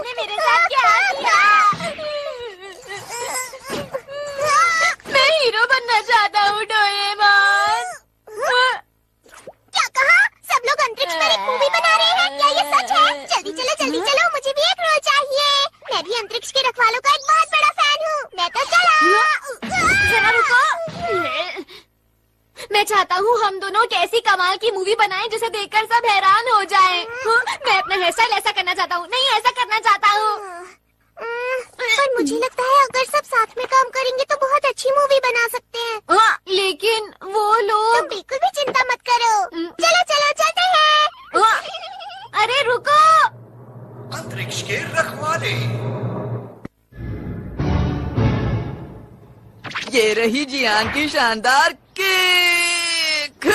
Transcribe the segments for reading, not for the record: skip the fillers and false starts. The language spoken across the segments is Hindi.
तुमने मेरे साथ क्या किया? मैं हीरो बनना चाहता हूँ डोरेमोन। क्या कहा? सब लोग अंतरिक्ष पर एक मूवी बना रहे हैं, क्या ये सच है? जल्दी चलो, मुझे भी एक रोल चाहिए। मैं भी अंतरिक्ष के रखवालों का एक बहुत बड़ा फैन हूँ। मैं तो चला। जरा रुको। मैं चाहता हूँ हम दोनों एक ऐसी कमाल की मूवी बनाएं जिसे देखकर सब हैरान हो जाएं। मैं अपना हेयर स्टाइल ऐसा करना चाहता हूँ। नहीं, ऐसा करना चाहता हूँ। पर मुझे लगता है अगर सब साथ में काम करेंगे तो बहुत अच्छी मूवी बना सकते हैं। लेकिन वो लोग। तुम बिल्कुल भी चिंता मत करो। चलो चलते हैं। अरे रुको। अंतरिक्ष के रखवाले। ये रही जियान की शानदार किक।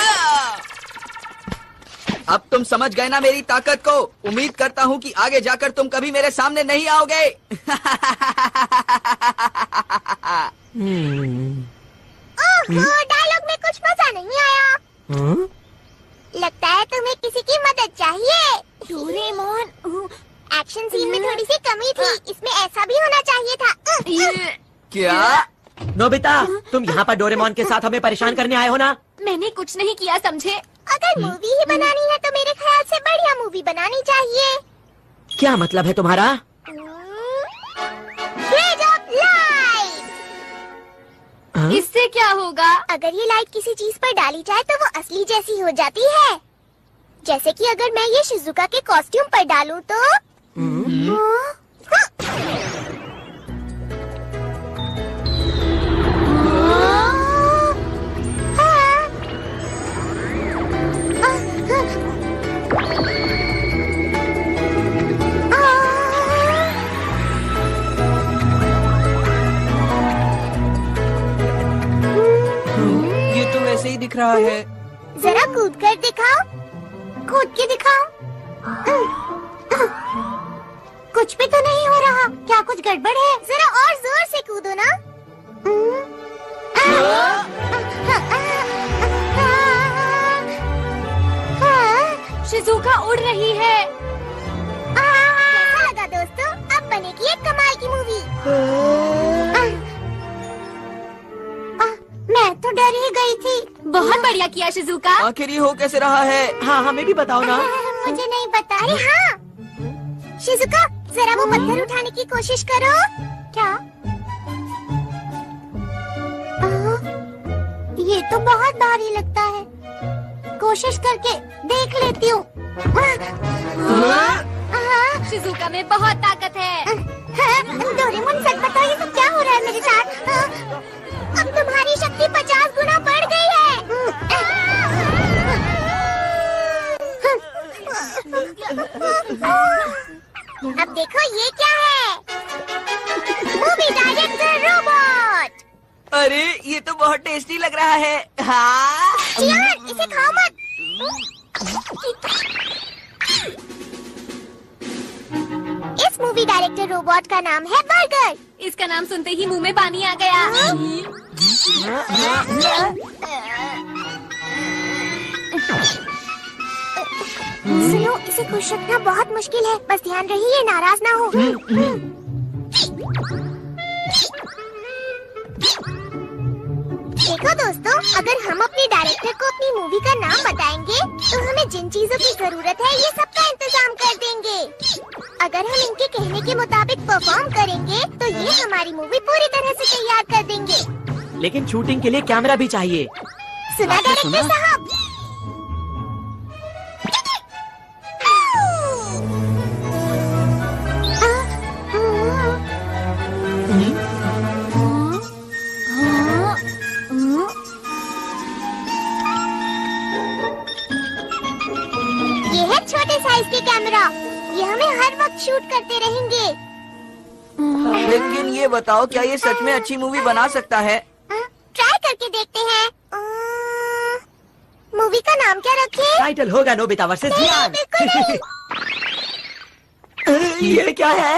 अब तुम समझ गए ना मेरी ताकत को। उम्मीद करता हूँ कि आगे जाकर तुम कभी मेरे सामने नहीं आओगे। डायलॉग में कुछ मजा नहीं आया। लगता है तुम्हें किसी की मदद चाहिए। डोरेमोन, एक्शन सीन में थोड़ी सी कमी थी, इसमें ऐसा भी होना चाहिए था। क्या? नोबिता, तुम यहाँ पर डोरेमोन के साथ हमें परेशान करने आए हो ना? मैंने कुछ नहीं किया, समझे? अगर मूवी ही बनानी है तो मेरे ख्याल से बढ़िया मूवी बनानी चाहिए। क्या मतलब है तुम्हारा? Bridge of light. इससे क्या होगा? अगर ये लाइट किसी चीज पर डाली जाए तो वो असली जैसी हो जाती है। जैसे कि अगर मैं ये शिजुका के कॉस्ट्यूम पर डालूं तो ये तो वैसे ही दिख रहा है। जरा कूद कर दिखाओ। कूद के दिखाओ। कुछ भी तो नहीं हो रहा। क्या कुछ गड़बड़ है? जरा और जोर से कूदो ना। शिजुका उड़ रही है। कैसा लगा दोस्तों? अब बनेगी एक कमाल की मूवी। मैं तो डर ही गई थी। बहुत बढ़िया किया शिजुका। आखिर ये हो कैसे रहा है? हाँ, हमें भी बताओ ना। मुझे नहीं पता। अरे हाँ शिजुका, जरा वो पत्थर उठाने की कोशिश करो। क्या? ये तो बहुत भारी लगता है। कोशिश करके देख लेती हूँ। शिजुका में बहुत ताकत है। डोरेमोन, सच बताओ ये सब क्या हो रहा है मेरे साथ? अब तुम्हारी शक्ति 50 गुना बढ़ गई है। अब देखो ये क्या है? Movie director robot. अरे ये तो बहुत टेस्टी लग रहा है। हाँ, जियान, इसे खाओ मत। इस मूवी डायरेक्टर रोबोट का नाम है बर्गर। इसका नाम सुनते ही मुंह में पानी आ गया। सुनो, इसे खुश रखना बहुत मुश्किल है। बस ध्यान रहिए, नाराज ना हो। देखो दोस्तों, अगर हम अपने डायरेक्टर को अपनी मूवी का नाम बताएंगे तो हमें जिन चीजों की जरूरत है ये सब का इंतजाम कर देंगे। अगर हम इनके कहने के मुताबिक परफॉर्म करेंगे तो ये हमारी मूवी पूरी तरह से तैयार कर देंगे। लेकिन शूटिंग के लिए कैमरा भी चाहिए। सुना डायरेक्टर साहब? ये है छोटे साइज के कैमरा। ये हमें हर वक्त शूट करते रहेंगे। लेकिन ये बताओ, क्या ये सच में अच्छी मूवी बना सकता है? ट्राई करके देखते हैं। मूवी का नाम क्या रखें? टाइटल होगा नोबिता वर्सेस जियान। बिल्कुल नहीं। ये क्या है?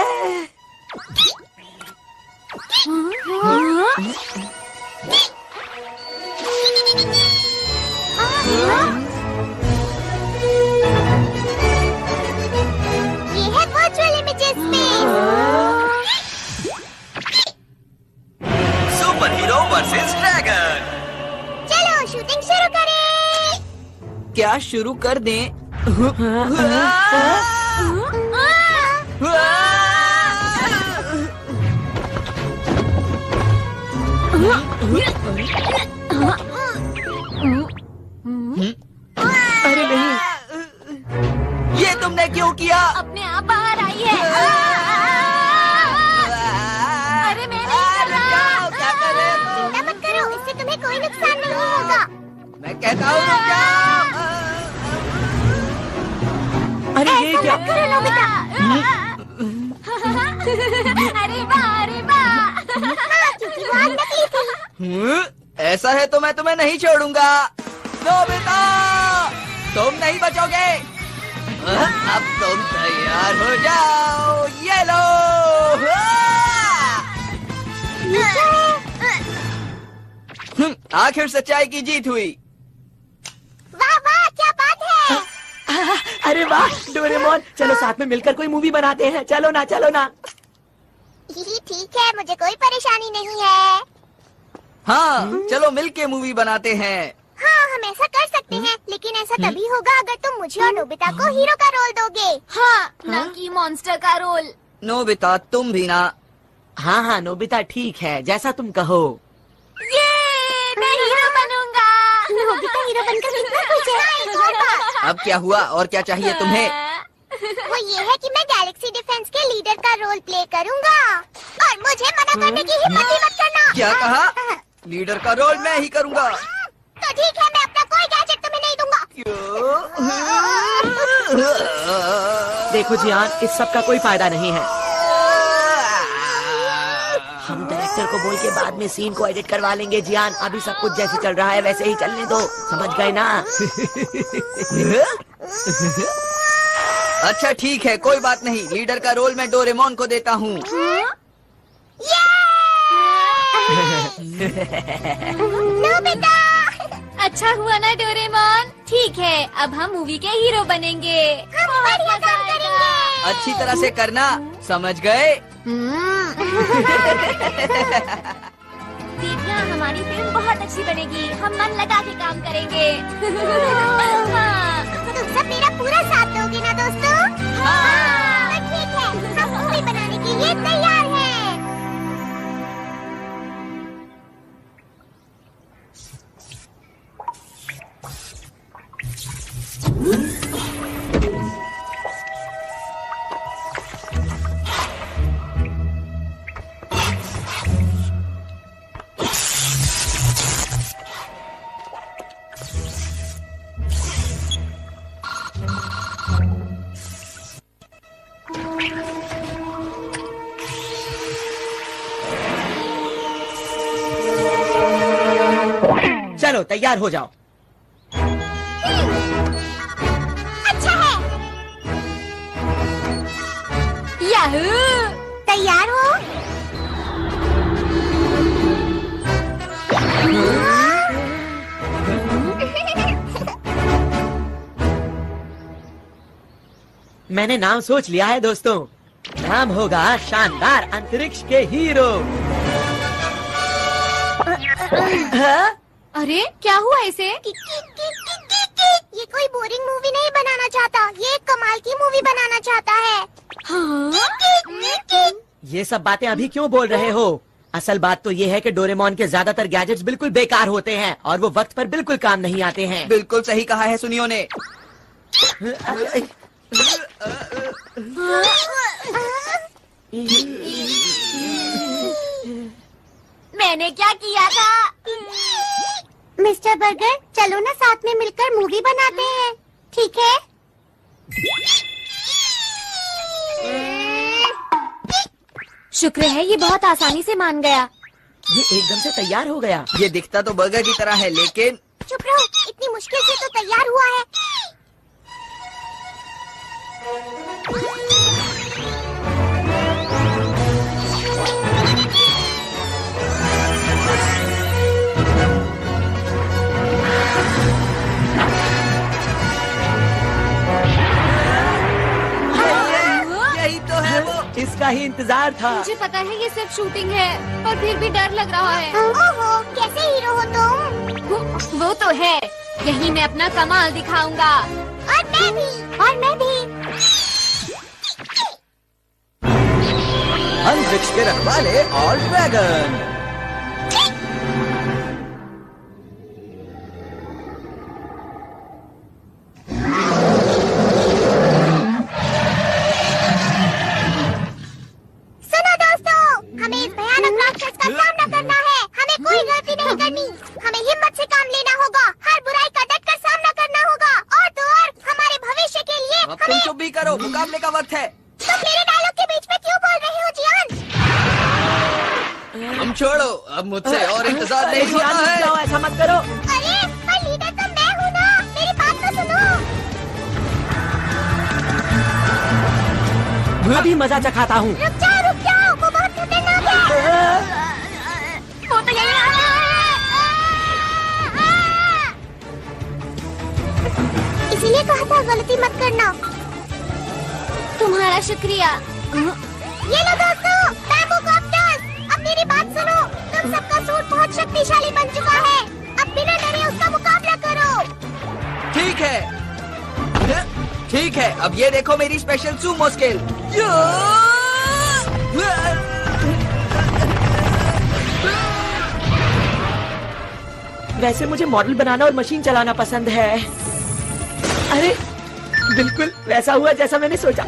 ये है वर्चुअल इमेजेस स्पेस। क्या शुरू कर दें? अरे नहीं, ये तुमने क्यों किया? अपने आप बाहर आई है। अरे मैं नहीं कर रहा। क्या कर रहे हो? चिंता मत करो, इससे तुम्हें कोई नुकसान नहीं होगा। मैं कहता हूँ रुक जाओ। अरे ये क्या? मत करो नोबिता। अरे वाह, अरे वाह। क्योंकि वो आज नकली थी। ऐसा है तो मैं तुम्हें नहीं छोड़ूंगा। नोबिता, तुम नहीं बचोगे। अब तुम तैयार हो जाओ। ये लो। आखिर सच्चाई की जीत हुई। वाह वाह, क्या बात है। अरे वाह डोरेमोन, चलो साथ में मिलकर कोई मूवी बनाते हैं। चलो ना, चलो ना। ठीक है, मुझे कोई परेशानी नहीं है। हाँ, चलो मिलके मूवी बनाते हैं। हाँ, हम ऐसा कर सकते हैं, लेकिन ऐसा तभी होगा अगर तुम मुझे और नोबिता को हीरो का रोल दोगे। हाँ, न कि मॉन्स्टर का रोल। नोबिता, तुम भी ना। हाँ हाँ नोबिता, ठीक है, जैसा तुम कहो। ये मैं हीरो बनूंगा। नोबिता हीरो बनकर कितना खुश है। अब क्या हुआ और क्या चाहिए तुम्हें? वो ये है कि मैं गैलेक्सी डिफेंस के लीडर का रोल प्ले करूंगा और मुझे मना करने की हिम्मत ही मत करना। क्या कहा? लीडर का रोल मैं ही करूंगा। तो ठीक है, मैं अपना कोई गैजेट तुम्हें नहीं दूंगा। देखो जियान, इस सब का कोई फायदा नहीं है। हम डायरेक्टर को बोल के बाद में सीन को एडिट करवा लेंगे जियान। अभी सब कुछ जैसे चल रहा है वैसे ही चलने दो, समझ गए ना? अच्छा ठीक है, कोई बात नहीं। लीडर का रोल मैं डोरेमोन को देता हूँ। नोबिता, अच्छा हुआ ना डोरेमोन। ठीक है, अब हम मूवी के हीरो बनेंगे। हम बढ़िया काम करेंगे। अच्छी तरह से करना, समझ गए? देखना, हमारी फिल्म बहुत अच्छी बनेगी। हम मन लगा के काम करेंगे। हाँ। तुम सब मेरा पूरा साथ दोगे ना दोस्तों? हाँ। तो ठीक है, हम मूवी बनाने के लिए तैयार हैं। चलो तैयार हो जाओ। अच्छा है। याहू! तैयार हो? मैंने नाम सोच लिया है दोस्तों। नाम होगा शानदार अंतरिक्ष के हीरो। अरे क्या हुआ इसे? ये कोई बोरिंग मूवी नहीं बनाना चाहता, ये एक कमाल की मूवी बनाना चाहता है। हाँ? ये सब बातें अभी क्यों बोल रहे हो? असल बात तो ये है कि डोरेमोन के ज्यादातर गैजेट्स बिल्कुल बेकार होते हैं और वो वक्त पर बिल्कुल काम नहीं आते हैं। बिल्कुल सही कहा है सुनियो ने। मैंने क्या किया था? मिस्टर बर्गर, चलो ना साथ में मिलकर मूवी बनाते हैं, ठीक है? शुक्र है ये बहुत आसानी से मान गया। ये एकदम से तैयार हो गया। ये दिखता तो बर्गर की तरह है, लेकिन चुप रहो, इतनी मुश्किल से तो तैयार हुआ है। यही तो है वो। इसका ही इंतजार था। मुझे पता है ये सिर्फ शूटिंग है, पर फिर भी डर लग रहा है। ओहो, कैसे हीरो हो तुम? वो तो है। यही मैं अपना कमाल दिखाऊंगा। और मैं भी। और मैं भी। अंतरिक्ष के रखवाले और ड्रैगन। सुनो दोस्तों, हमें इस भयानक राक्षस का सामना करना है। हमें कोई गलती नहीं करनी। हमें हिम्मत से काम लेना होगा। हर बुराई का डटकर सामना करना होगा। और तो और हमारे भविष्य के लिए अब तुम चुप भी करो, मुकाबले का वक्त है। तुम मेरे डायलॉग के बीच में क्यों बोल रहे हो जियान? तुम छोड़ो, अब मुझसे और इंतजार नहीं होता है। जाओ, ऐसा मत करो। अरे पर लीडर तो मैं हूँ ना, मेरी बात तो सुनो। अभी मजा चखाता हूँ। रुक जाओ, वो बहुत खतरनाक है। वो तो यही आ रहा है। इसीलिए कहा था गलती मत करना। तुम्हारा शुक्रिया। ये लो दोस्तों, बैम्बू कॉप्टर्स। अब मेरी बात सुनो, तुम सबका सूट बहुत शक्तिशाली बन चुका है। अब बिना डरे उसका मुकाबला करो। ठीक है, अब ये देखो मेरी स्पेशल सुमो स्केल। वैसे मुझे मॉडल बनाना और मशीन चलाना पसंद है। अरे बिल्कुल वैसा हुआ जैसा मैंने सोचा।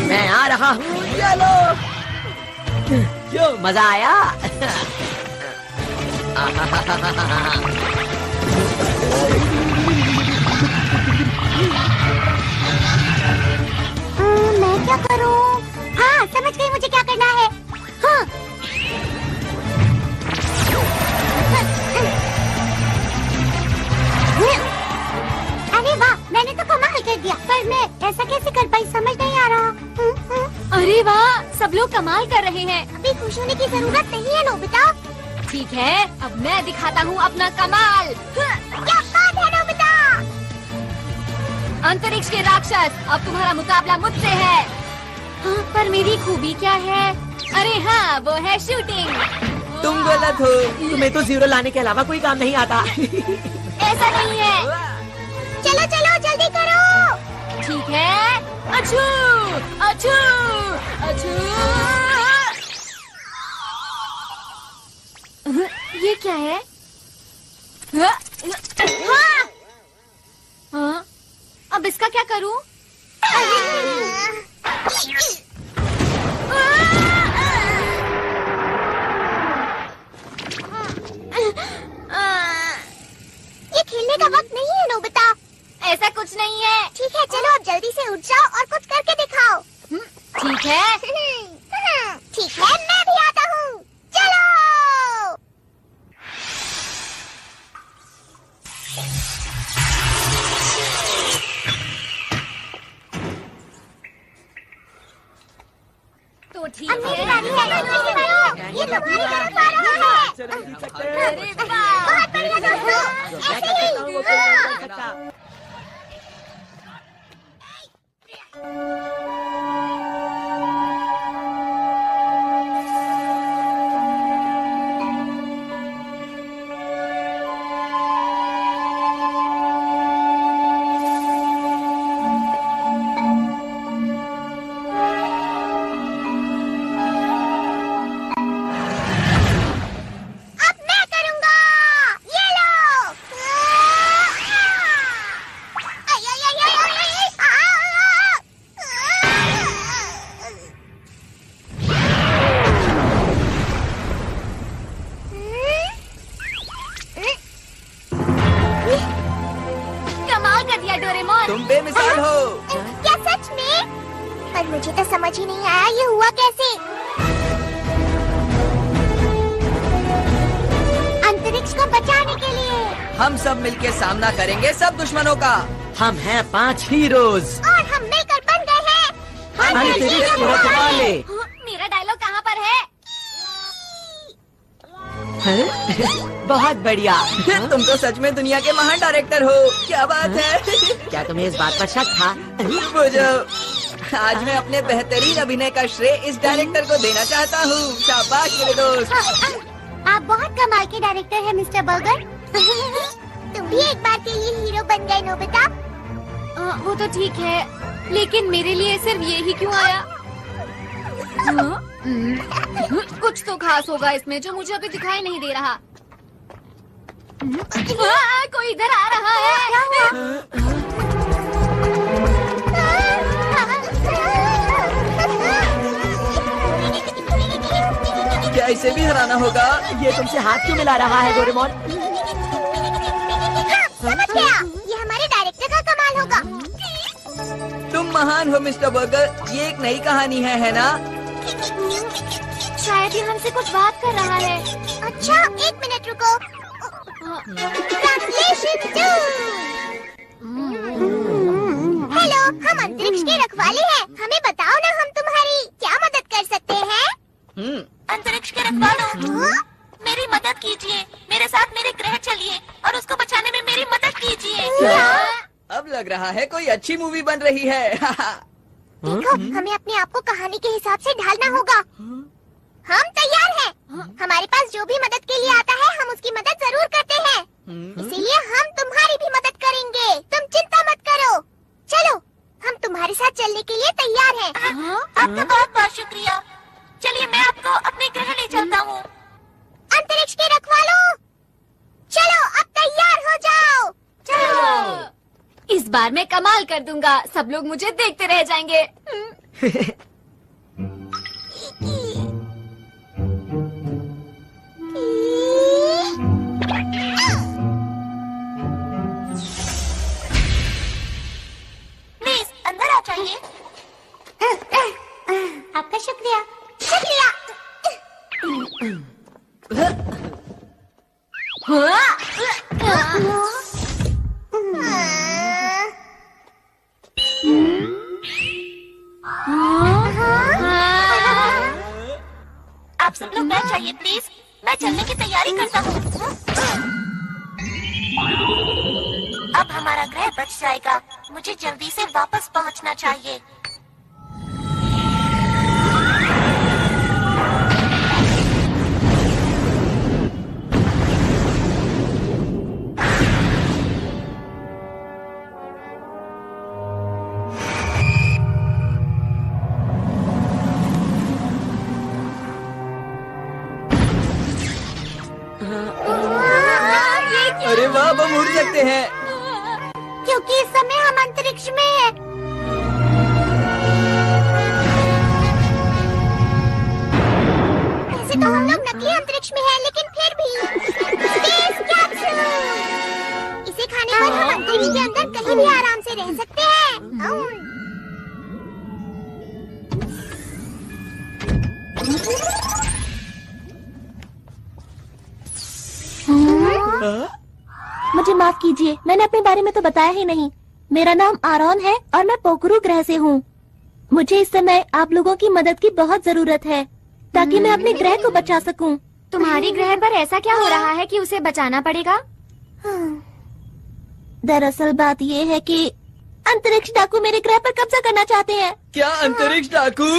मैं आ रहा हूँ। चलो, क्यों मजा आया? मैं क्या करूं? हाँ, समझ गई मुझे क्या करना है। हाँ। अरे वाह, मैंने तो कमाल कर दिया। पर मैं ऐसा कैसे कर पाई, समझ नहीं आ रहा। अरे वाह, सब लोग कमाल कर रहे हैं। अभी खुश होने की जरूरत नहीं है नोबिता। ठीक है, अब मैं दिखाता हूँ अपना कमाल। क्या बात है नोबिता? अंतरिक्ष के राक्षस, अब तुम्हारा मुकाबला मुझसे है। हाँ, पर मेरी खूबी क्या है? अरे हाँ, वो है शूटिंग। तुम गलत हो। तुम्हें तो जीरो लाने के अलावा कोई काम नहीं आता। ऐसा नहीं है। चलो जल्दी करो। ठीक है। अछू अछू अछू। ये क्या है? हाँ, अब इसका क्या करूं? ये खेलने का वक्त नहीं है नोबिता। ऐसा कुछ नहीं है। ठीक है, चलो अब जल्दी से उठ जाओ और कुछ करके दिखाओ। ठीक है। ठीक है, मैं भी आता हूँ। चलो। तो ठीक अब मेरी है। बारी है। ये तुम्हारी तरफ आ रहा है। अरे वाह। बहुत बढ़िया दोस्तों, ऐसे ही। हाँ। अब मैं करूंगा। ये लो। आई, आई, आई, आई, आई, आई, कमाल कर दिया डोरेमोन। तुम बेमिसाल हो। क्या सच में? पर मुझे तो समझ ही नहीं आया ये हुआ कैसे। अंतरिक्ष को बचाने के लिए। हम सब मिलके सामना करेंगे सब दुश्मनों का। हम हैं 5 हीरोज। और हम मिलकर बन गए हैं अंतरिक्ष के रखवाले। मेरा डायलॉग कहाँ पर है? बहुत बढ़िया। तुम तो सच में दुनिया के महान डायरेक्टर हो। क्या बात है। क्या तुम्हें इस बात पर शक था? मुझे आज मैं अपने बेहतरीन अभिनय का श्रेय इस डायरेक्टर को देना चाहता हूँ। शाबाश मेरे दोस्त। आप बहुत कमाल के डायरेक्टर हैं मिस्टर बर्गर। तुम भी एक बार के लिए हीरो बन गए नोबिता। वो तो ठीक है, लेकिन मेरे लिए सिर्फ ये ही क्यों आया? कुछ तो खास होगा इसमें जो मुझे अभी दिखाई नहीं दे रहा। कोई इधर आ रहा है। क्या इसे भी हराना होगा? ये तुमसे हाथ क्यों मिला रहा है डोरेमोन? समझ गया, ये हमारे डायरेक्टर का कमाल होगा। तुम महान हो मिस्टर बर्गर। ये एक नई कहानी है ना? शायद ये हमसे कुछ बात कर रहा है। अच्छा, एक मिनट रुको। ट्रांसलेशन 2। हेलो, हम अंतरिक्ष के रखवाले हैं। हमें बताओ ना, हम तुम्हारी क्या मदद कर सकते हैं? अंतरिक्ष के रखवालों, मेरी मदद कीजिए। मेरे साथ मेरे ग्रह चलिए और उसको बचाने में मेरी मदद कीजिए। अब लग रहा है कोई अच्छी मूवी बन रही है। देखो, हमें अपने आप को कहानी के हिसाब से ढालना होगा। हम तैयार हैं। हमारे पास जो भी मदद के लिए आता है, हम उसकी मदद जरूर करते हैं। इसीलिए हम तुम्हारी भी मदद करेंगे। तुम चिंता मत करो। चलो, हम तुम्हारे साथ चलने के लिए तैयार हैं। आपका बहुत बहुत शुक्रिया। चलिए, मैं आपको अपने ग्रह ले चलता हूँ। अंतरिक्ष के रखवालों, चलो अब तैयार हो जाओ। चलो, इस बार मैं कमाल कर दूंगा। सब लोग मुझे देखते रह जाएंगे। प्लीज अंदर आ जाइए। आपका शुक्रिया। शुक्रिया। आप सब लोग बैठ जाइए प्लीज। मैं चलने की तैयारी करता हूँ। अब हमारा ग्रह बच जाएगा। मुझे जल्दी से वापस पहुँचना चाहिए। अरे वाह, हम उड़ सकते हैं। क्योंकि इस समय हम अंतरिक्ष में हैं। वैसे तो हम लोग नकली अंतरिक्ष में हैं, लेकिन फिर भी स्पेस कैप्सूल। इसे खाने पर हम अंतरिक्ष के अंदर कहीं भी आराम से रह सकते हैं। मुझे माफ कीजिए, मैंने अपने बारे में तो बताया ही नहीं। मेरा नाम आरोन है और मैं पोकरू ग्रह से हूँ। मुझे इस समय आप लोगों की मदद की बहुत जरूरत है ताकि मैं अपने ग्रह को बचा सकूं। तुम्हारी ग्रह पर ऐसा क्या हो रहा है कि उसे बचाना पड़ेगा? दरअसल बात ये है कि अंतरिक्ष डाकू मेरे ग्रह पर कब्जा करना चाहते हैं। क्या अंतरिक्ष डाकू?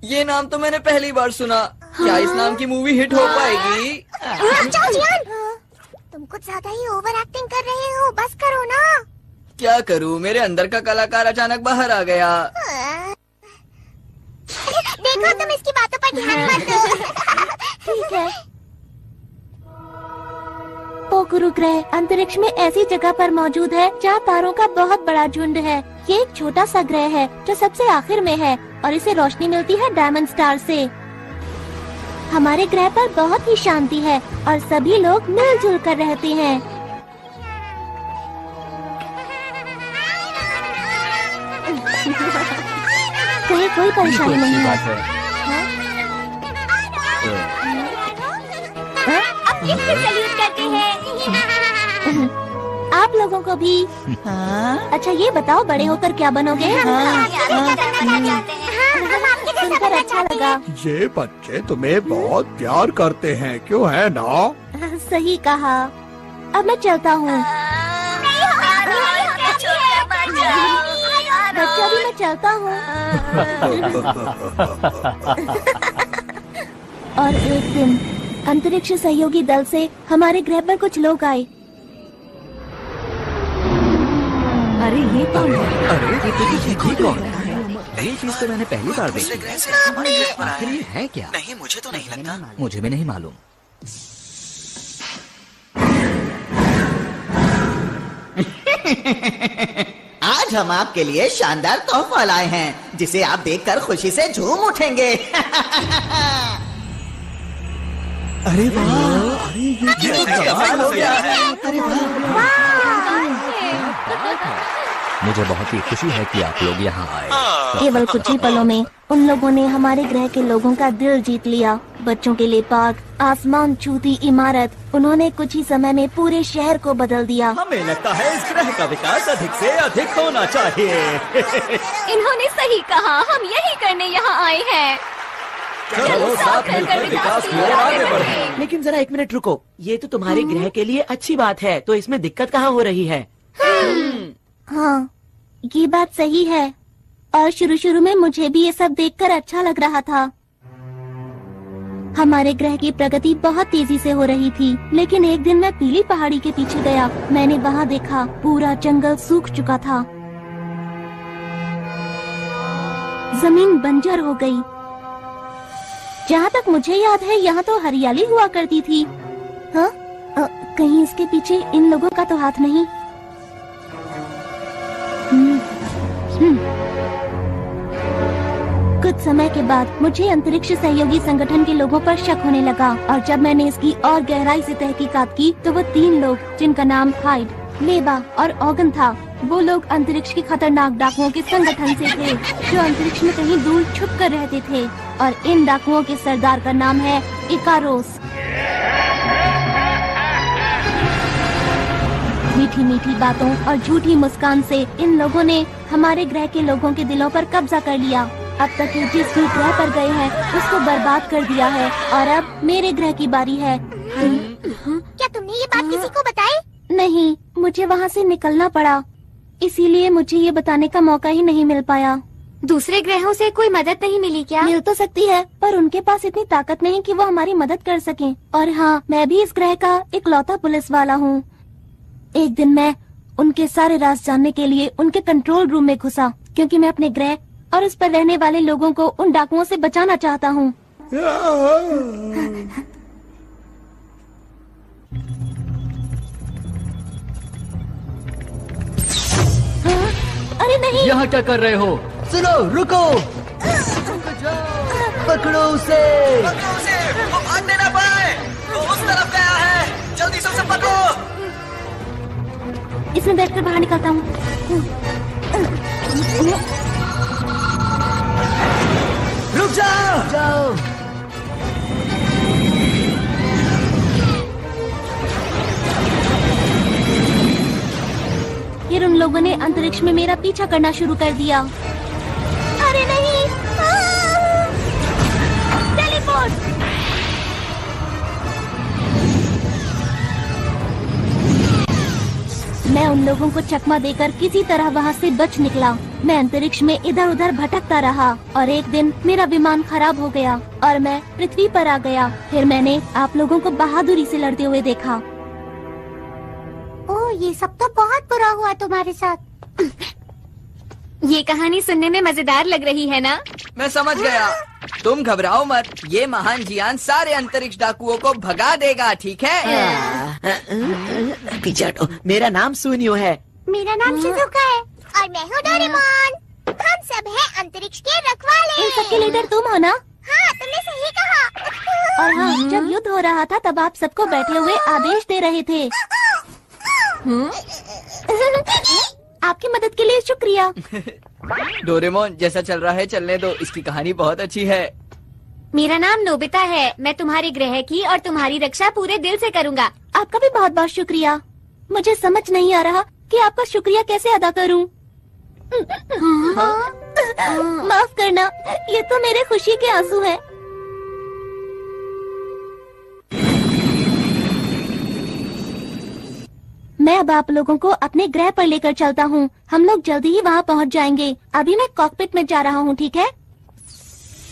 ये नाम तो मैंने पहली बार सुना। क्या इस नाम की मूवी हिट हो पाएगी? जाओ जियान, तुम कुछ ज्यादा ही ओवर एक्टिंग कर रहे हो। बस करो ना। क्या करूं, मेरे अंदर का कलाकार अचानक बाहर आ गया। देखो, तुम इसकी बातों पर ध्यान मत दो। ठीक है। पोकरू ग्रह अंतरिक्ष में ऐसी जगह पर मौजूद है जहाँ तारों का बहुत बड़ा झुंड है। ये एक छोटा सा ग्रह है जो सबसे आखिर में है और इसे रोशनी मिलती है डायमंड स्टार से। हमारे ग्रह पर बहुत ही शांति है और सभी लोग मिलजुल कर रहते हैं। कहीं कोई परेशानी नहीं है। अब किससे सैल्यूट करते हैं? आप लोगों को भी। अच्छा ये बताओ, बड़े होकर क्या बनोगे? सुनकर अच्छा लगा। ये बच्चे तुम्हें बहुत प्यार करते हैं, क्यों है ना? सही कहा। अब मैं चलता हूँ। बच्चा भी, मैं चलता हूँ। और एक दिन अंतरिक्ष सहयोगी दल से हमारे ग्रह पर कुछ लोग आए। अरे ये कौन है? अरे ये तो ठीक कौन है? ये चीज तो मैंने पहली बार देखी। आखिर ये है क्या? नहीं, मुझे तो नहीं लगता। मुझे भी नहीं मालूम। आज हम आपके लिए शानदार तोहफा लाए हैं जिसे आप देखकर खुशी से झूम उठेंगे। अरे वाह, अरे ये कमाल हो गया है। अरे वाह, मुझे बहुत ही खुशी है कि आप लोग यहाँ आए। केवल कुछ ही पलों में उन लोगों ने हमारे ग्रह के लोगों का दिल जीत लिया। बच्चों के लिए पार्क, आसमान छूती इमारत, उन्होंने कुछ ही समय में पूरे शहर को बदल दिया। हमें लगता है इस ग्रह का विकास अधिक से अधिक होना चाहिए। इन्होंने सही कहा, हम यही करने यहाँ आए हैं। चलो साथ मिलकर विकास की ओर आगे बढ़ें। लेकिन जरा एक मिनट रुको, ये तो तुम्हारे ग्रह के लिए अच्छी बात है, तो इसमें दिक्कत कहाँ हो रही है? हाँ, ये बात सही है। और शुरू शुरू में मुझे भी ये सब देखकर अच्छा लग रहा था। हमारे ग्रह की प्रगति बहुत तेजी से हो रही थी, लेकिन एक दिन मैं पीली पहाड़ी के पीछे गया। मैंने वहाँ देखा पूरा जंगल सूख चुका था, जमीन बंजर हो गई। जहाँ तक मुझे याद है यहाँ तो हरियाली हुआ करती थी। हाँ, कहीं इसके पीछे इन लोगों का तो हाथ नहीं? कुछ समय के बाद मुझे अंतरिक्ष सहयोगी संगठन के लोगों पर शक होने लगा, और जब मैंने इसकी और गहराई से तहकीकात की तो वो 3 लोग जिनका नाम हाइड, लेबा और ऑगन था, वो लोग अंतरिक्ष के खतरनाक डाकुओं के संगठन से थे जो अंतरिक्ष में कहीं दूर छुप कर रहते थे। और इन डाकुओं के सरदार का नाम है इकारोस। मीठी मीठी बातों और झूठी मुस्कान से इन लोगों ने हमारे ग्रह के लोगों के दिलों पर कब्जा कर लिया। अब तक ये जिस भी ग्रह पर गए हैं उसको बर्बाद कर दिया है, और अब मेरे ग्रह की बारी है। क्या तुमने ये बात किसी को बताई? नहीं, मुझे वहाँ से निकलना पड़ा, इसीलिए मुझे ये बताने का मौका ही नहीं मिल पाया। दूसरे ग्रहों से कोई मदद नहीं मिली क्या? मिल तो सकती है, पर उनके पास इतनी ताकत नहीं कि वो हमारी मदद कर सकें। और हाँ, मैं भी इस ग्रह का इकलौता पुलिस वाला हूँ। एक दिन मैं उनके सारे राज जानने के लिए उनके कंट्रोल रूम में घुसा, क्योंकि मैं अपने ग्रह और उस पर रहने वाले लोगों को उन डाकुओं से बचाना चाहता हूँ। हाँ? अरे नहीं! यहाँ क्या कर रहे हो? सुनो, रुको! पकड़ो उसे! वो भागने ना पाए। वो उस तरफ गया है। जल्दी से उसे पकड़ो। इसमें बैठकर बाहर निकलता हूँ। रुक जाओ! फिर उन लोगों ने अंतरिक्ष में मेरा पीछा करना शुरू कर दिया। अरे नहीं! टेलीपोर्ट! मैं उन लोगों को चकमा देकर किसी तरह वहाँ से बच निकला। मैं अंतरिक्ष में इधर उधर भटकता रहा, और एक दिन मेरा विमान खराब हो गया और मैं पृथ्वी पर आ गया। फिर मैंने आप लोगों को बहादुरी से लड़ते हुए देखा। ओह, ये सब तो बहुत बुरा हुआ तुम्हारे साथ। ये कहानी सुनने में मजेदार लग रही है ना? मैं समझ गया। तुम घबराओ मत, ये महान जियान सारे अंतरिक्ष डाकुओं को भगा देगा, ठीक है? पीछे हटो, मेरा नाम सुनियो है। मेरा नाम शिजुका है और मैं हूँ डोरेमोन। हम सब हैं अंतरिक्ष के रखवाले। इन सबके लीडर तुम हो ना? हाँ, तुमने सही कहा। और हाँ, जब युद्ध हो रहा था तब आप सबको बैठे हुए आदेश दे रहे थे। आपकी मदद के लिए शुक्रिया। डोरेमोन, जैसा चल रहा है चलने दो, इसकी कहानी बहुत अच्छी है। मेरा नाम नोबिता है। मैं तुम्हारे ग्रह की और तुम्हारी रक्षा पूरे दिल से करूँगा। आपका भी बहुत बहुत शुक्रिया। मुझे समझ नहीं आ रहा कि आपका शुक्रिया कैसे अदा करूं। माफ करना, ये तो मेरे खुशी के आंसू हैं। मैं अब आप लोगों को अपने ग्रह पर लेकर चलता हूँ। हम लोग जल्दी ही वहाँ पहुँच जाएंगे। अभी मैं कॉकपिट में जा रहा हूँ, ठीक है?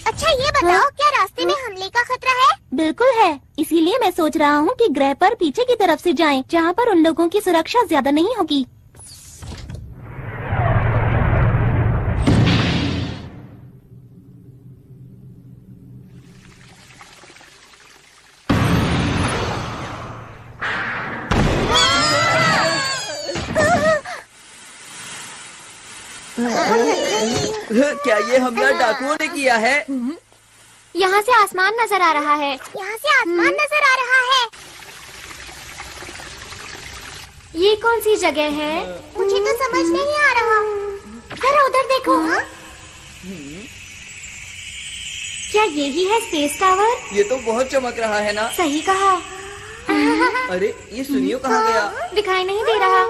अच्छा, ये बताओ, हाँ? क्या रास्ते में हमले का खतरा है? बिल्कुल है, इसीलिए मैं सोच रहा हूँ कि ग्रह पर पीछे की तरफ से जाएं, जहाँ पर उन लोगों की सुरक्षा ज्यादा नहीं होगी। क्या ये हमला डाकुओं ने किया है? यहाँ से आसमान नजर आ रहा है। यहाँ से आसमान नजर आ रहा है। ये कौन सी जगह है? मुझे तो समझ नहीं आ रहा। जरा उधर देखो। क्या यही है स्पेस टावर? ये तो बहुत चमक रहा है ना? सही कहा। अरे ये सुनियो कहाँ गया? दिखाई नहीं दे रहा।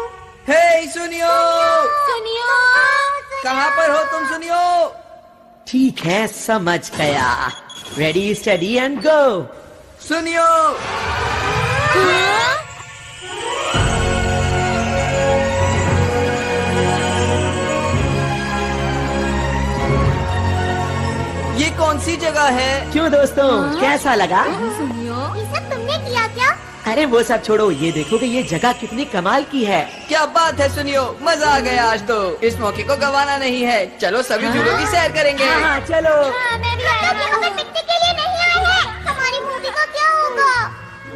हे सुनियो, सुनियो, कहाँ पर हो तुम सुनियो? ठीक है, समझ गया। Ready steady and go. सुनियो, ये कौन सी जगह है? क्यों दोस्तों, कैसा लगा? सुनियो, ये सब तुमने किया क्या? अरे वो सब छोड़ो, ये देखो कि ये जगह कितनी कमाल की है। क्या बात है सुनियो, मजा आ गया आज तो। इस मौके को गंवाना नहीं है। चलो सभी झूलों की सैर करेंगे। हाँ, चलो। मैं भी आया। यहाँ पर पिकनिक के लिए नहीं आए हैं। हमारी मूवी का क्या होगा?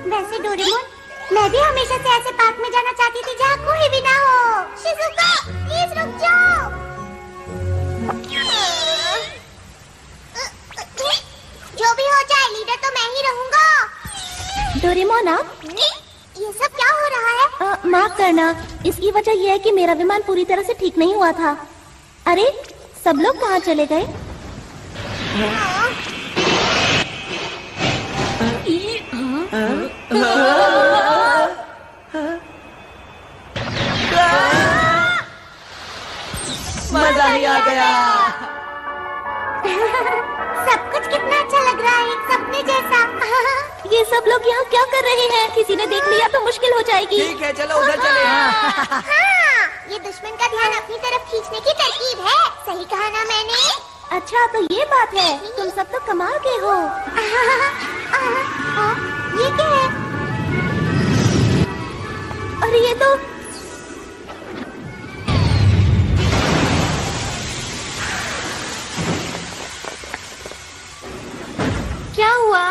वैसे डोरेमोन, मैं भी हमेशा से ऐसे पार्क में जाना चाहती थी जहाँ कोई भी ना हो। शिजुका, प्लीज रुक जाओ। जो भी हो जाए, लीडर तो मैं ही रहूँगा। डोरेमोन आप? ये सब क्या हो रहा है? माफ करना, इसकी वजह यह है कि मेरा विमान पूरी तरह से ठीक नहीं हुआ था। अरे सब लोग कहाँ चले गए? मजा ही आ गया। सब कुछ कितना अच्छा लग रहा है, एक सपने जैसा। ये सब लोग यहाँ क्या कर रहे हैं? किसी ने देख लिया तो मुश्किल हो जाएगी। ठीक है, चलो उधर चले। हाँ, ये दुश्मन का ध्यान अपनी तरफ खींचने की तरकीब है। सही कहा ना मैंने? अच्छा तो ये बात है, तुम सब तो कमाल के हो। ये क्या है? अरे ये तो क्या हुआ?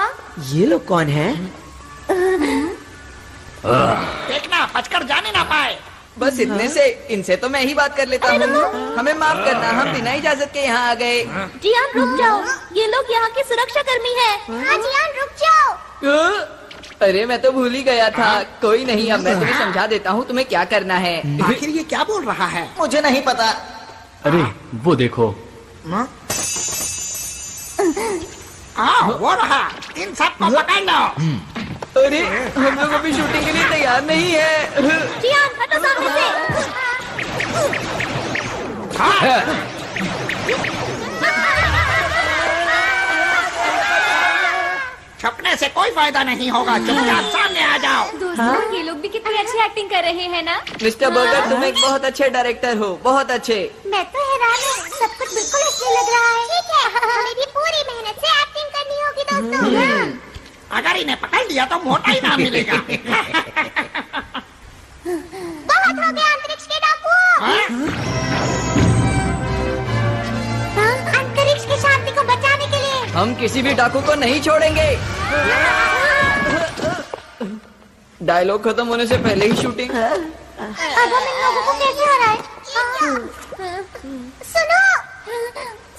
ये लोग कौन है? देखना, बचकर जाने ना पाए। बस इतने से, इनसे तो मैं ही बात कर लेता हूँ। हमें माफ करना, हम बिना इजाजत के यहाँ आ गए। जियान रुक जाओ, ये लोग यहाँ के सुरक्षा कर्मी है। हाँ जियान रुक जाओ। अरे मैं तो भूल ही गया था। कोई नहीं, अब मैं तुम्हें समझा देता हूँ तुम्हें क्या करना है। आखिर ये क्या बोल रहा है? मुझे नहीं पता। अरे वो देखो। वो रहा, इन सबको पकड़ लो। अरे हम लोग अभी शूटिंग के लिए तैयार नहीं है। जियान हटो सामने से। छपने से कोई फायदा नहीं होगा, चुपचाप सामने आ जाओ। दोस्तों, ये लोग भी कितनी अच्छी एक्टिंग कर रहे हैं ना? मिस्टर बर्गर, तुम एक बहुत अच्छे डायरेक्टर हो, बहुत अच्छे। मैं तो हैरान हूँ, सब कुछ बिल्कुल असली लग रहा है। ठीक है, हमें भी पूरी मेहनत से एक्टिंग करनी होगी दोस्तों। अगर इन्हें पकड़ लिया तो मोटा ही ना मिलेगा। बहुत हो गया अंतरिक्ष के डाकू। अंतरिक्ष की शांति को बचाने के लिए हम किसी भी डाकू को नहीं छोड़ेंगे। डायलॉग खत्म होने से पहले ही शूटिंग। अब हम इन लोगों को कैसे हराएं? सुनो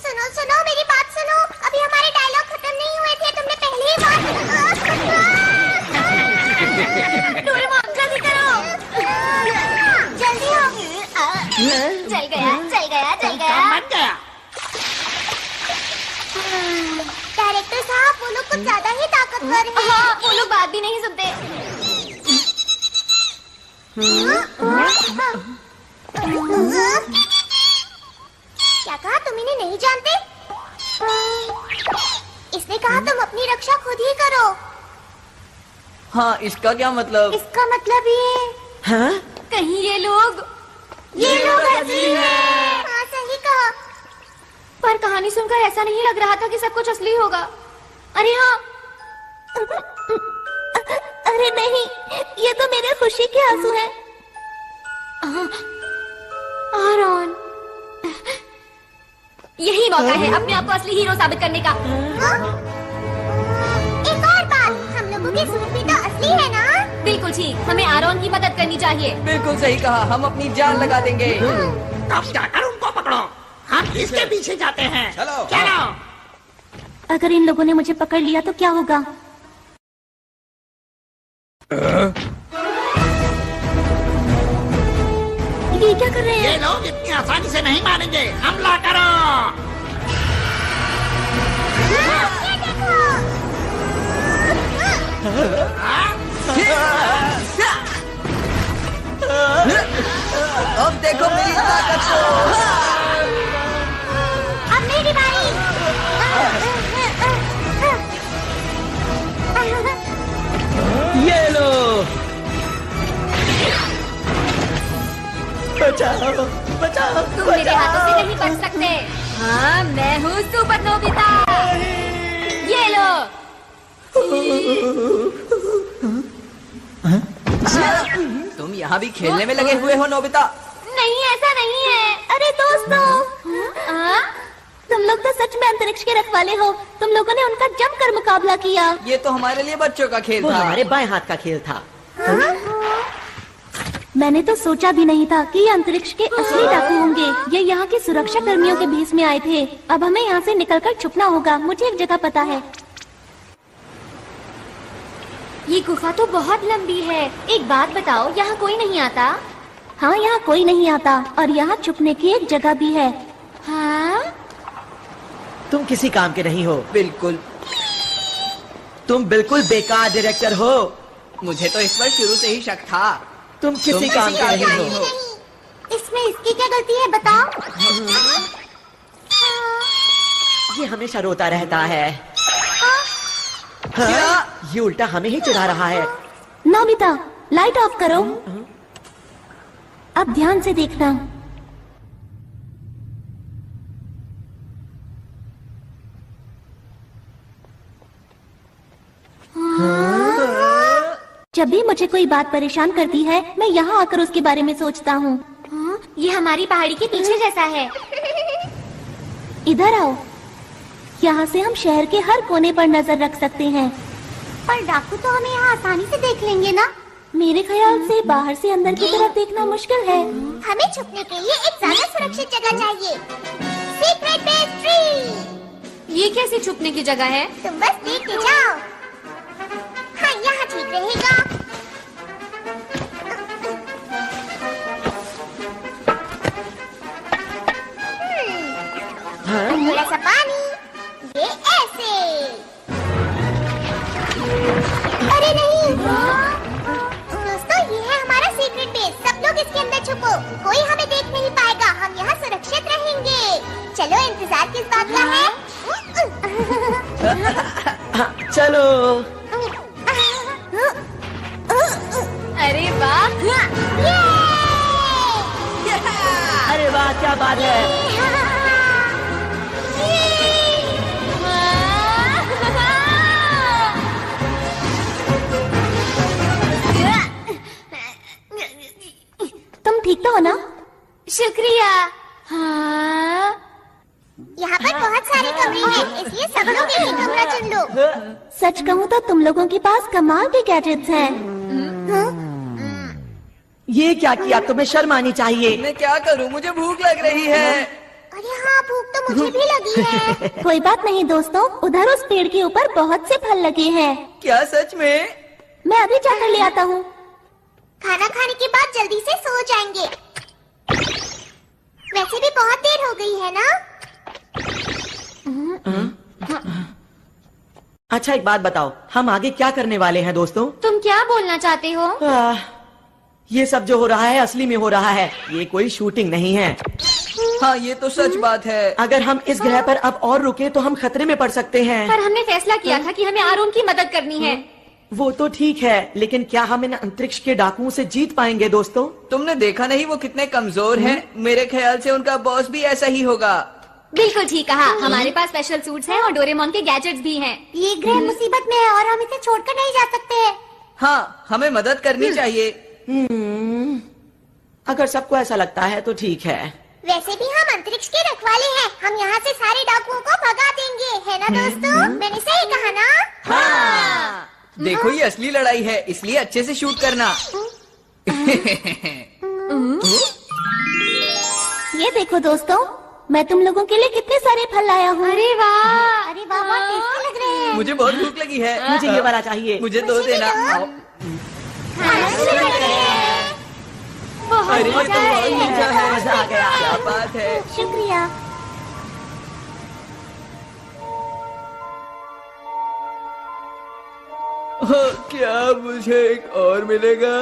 सुनो सुनो, मेरी बात सुनो। अभी हमारे डायलॉग खत्म नहीं हुए थे, तुमने पहले ही बात। डोरेमोन जल्दी करो। जल्दी हो। जल गया, जल गया, जल गया। मत गया। डायरेक्टर साहब, वो लोग कुछ ज्यादा ही ताकतवर हैं। हाँ, वो लोग बात भी नहीं सुनते। क्या कहा? तुम इन्हें नहीं जानते? इसने कहा तुम अपनी रक्षा खुद ही करो। हाँ, इसका क्या मतलब? इसका मतलब ये हाँ? कहीं ये लोग असली हैं। हाँ सही कहा। पर कहानी सुनकर ऐसा नहीं लग रहा था कि सब कुछ असली होगा। अरे हाँ, अरे नहीं, ये तो मेरे खुशी के आंसू हैं। आरॉन, यही मौका है अपने आप को असली हीरो साबित करने का। एक और बात, हम लोगों की सूट भी तो असली है ना? बिल्कुल ठीक, हमें आरॉन की मदद करनी चाहिए। बिल्कुल सही कहा, हम अपनी जान लगा देंगे। तब जाकर उनको पकड़ो। हम इसके पीछे जाते हैं। चलो चलो। अगर इन लोगों ने मुझे पकड़ लिया तो क्या होगा? ये क्या कर रहे हैं? ये लोग इतनी आसानी से नहीं मानेंगे। हमला करो। अब देखो मेरी ताकत को। अब मेरी बारी। ये लो। बचाओ बचाओ। तुम मेरे हाथों से नहीं बच सकते। हाँ, मैं हूँ सुपर नोबिता। ये लो। तुम यहाँ भी खेलने में लगे हुए हो नोबिता? नहीं, ऐसा नहीं है। अरे दोस्तों, तुम लोग तो सच में अंतरिक्ष के रखवाले हो। तुम लोगों ने उनका जमकर मुकाबला किया। ये तो हमारे लिए बच्चों का खेल वो था। हमारे बाएं हाथ का खेल था। मैंने तो सोचा भी नहीं था कि ये अंतरिक्ष के असली डाकू होंगे। ये यहाँ के सुरक्षा कर्मियों के भेष में आए थे। अब हमें यहाँ से निकलकर छुपना होगा। मुझे एक जगह पता है। ये गुफा तो बहुत लंबी है। एक बात बताओ, यहाँ कोई नहीं आता? हाँ, यहाँ कोई नहीं आता और यहाँ छुपने की एक जगह भी है। हाँ? तुम किसी काम के नहीं हो। बिल्कुल। तुम बिल्कुल बेकार डायरेक्टर हो। मुझे तो इस पर शुरू से ही शक था। तुम किसी काम के नहीं हो। इसमें इसकी क्या गलती है बताओ? ये हमेशा रोता रहता है। हाँ, ये उल्टा हमें ही चिढ़ा रहा है। नोबिता, लाइट ऑफ करो। अब ध्यान से देखना। जब भी मुझे कोई बात परेशान करती है, मैं यहाँ आकर उसके बारे में सोचता हूँ। ये हमारी पहाड़ी के पीछे जैसा है। इधर आओ। यहाँ से हम शहर के हर कोने पर नजर रख सकते हैं। पर डाकू तो हमें यहाँ आसानी से देख लेंगे ना? मेरे ख्याल से बाहर से अंदर की तरफ देखना मुश्किल है। हमें छुपने के लिए एक ज्यादा सुरक्षित जगह चाहिए। Secret base tree. ये कैसी छुपने की जगह है? तुम बस देखते जाओ। हाँ, यहाँ ठीक रहेगा। थोड़ा सा पानी। ये ऐसे। अरे नहीं। दोस्तों, ये है हमारा सीक्रेट बेस। सब लोग इसके अंदर छुपो। कोई हमें देख नहीं पाएगा। हम यहाँ सुरक्षित रहेंगे। चलो, इंतजार किस बात का है? चलो। अरे वाह! अरे वाह, क्या बात है। तुम ठीक तो हो ना? शुक्रिया। हाँ? यहाँ पर बहुत सारे कमरे हैं, इसलिए सब लोग एक ही कमरा चुन लो। सच कहूँ तो तुम लोगों के पास कमाल के गैजेट्स हैं। ये क्या किया? तुम्हें शर्म आनी चाहिए। मैं क्या करूं? मुझे भूख लग रही है। अरे हाँ, भूख तो मुझे भी लगी है। कोई बात नहीं दोस्तों, उधर उस पेड़ के ऊपर बहुत से फल लगे हैं। क्या सच में? मैं अभी जाकर ले आता हूँ। खाना खाने के बाद जल्दी से सो जाएंगे। वैसे भी बहुत देर हो गई है ना? अच्छा, एक बात बताओ, हम आगे क्या करने वाले हैं दोस्तों? तुम क्या बोलना चाहते हो? ये सब जो हो रहा है असली में हो रहा है। ये कोई शूटिंग नहीं है। हाँ, ये तो सच बात है। अगर हम इस ग्रह पर अब और रुके तो हम खतरे में पड़ सकते हैं। पर हमने फैसला किया था कि हमें आरून की मदद करनी है। वो तो ठीक है, लेकिन क्या हम इन अंतरिक्ष के डाकुओं से जीत पाएंगे दोस्तों? तुमने देखा नहीं वो कितने कमजोर हैं? मेरे ख्याल से उनका बॉस भी ऐसा ही होगा। बिल्कुल ठीक कहा। हमारे पास स्पेशल सूट्स हैं और डोरेमोन के गैजेट्स भी हैं। ये ग्रह मुसीबत में है और हम इसे छोड़कर नहीं जा सकते। हाँ, हमें मदद करनी चाहिए। अगर सबको ऐसा लगता है तो ठीक है। वैसे भी हम अंतरिक्ष के रखवाले हैं। हम यहाँ से सारे डाकुओं को भगा देंगे, है ना दोस्तों? मैंने सही कहा ना? हाँ। देखो, ये असली लड़ाई है, इसलिए अच्छे से शूट करना। ये देखो दोस्तों, मैं तुम लोगों के लिए कितने सारे फल लाया हूँ। अरे वाह! अरे वाह, बहुत टेस्टी लग रहे हैं। मुझे बहुत भूख लगी है। मुझे ये वाला चाहिए। मुझे दो देना। आओ। खाना शुरू करते हैं। अरे ये तो बहुत मीठा है। मजा आ गया। क्या बात है। शुक्रिया। क्या मुझे एक और मिलेगा?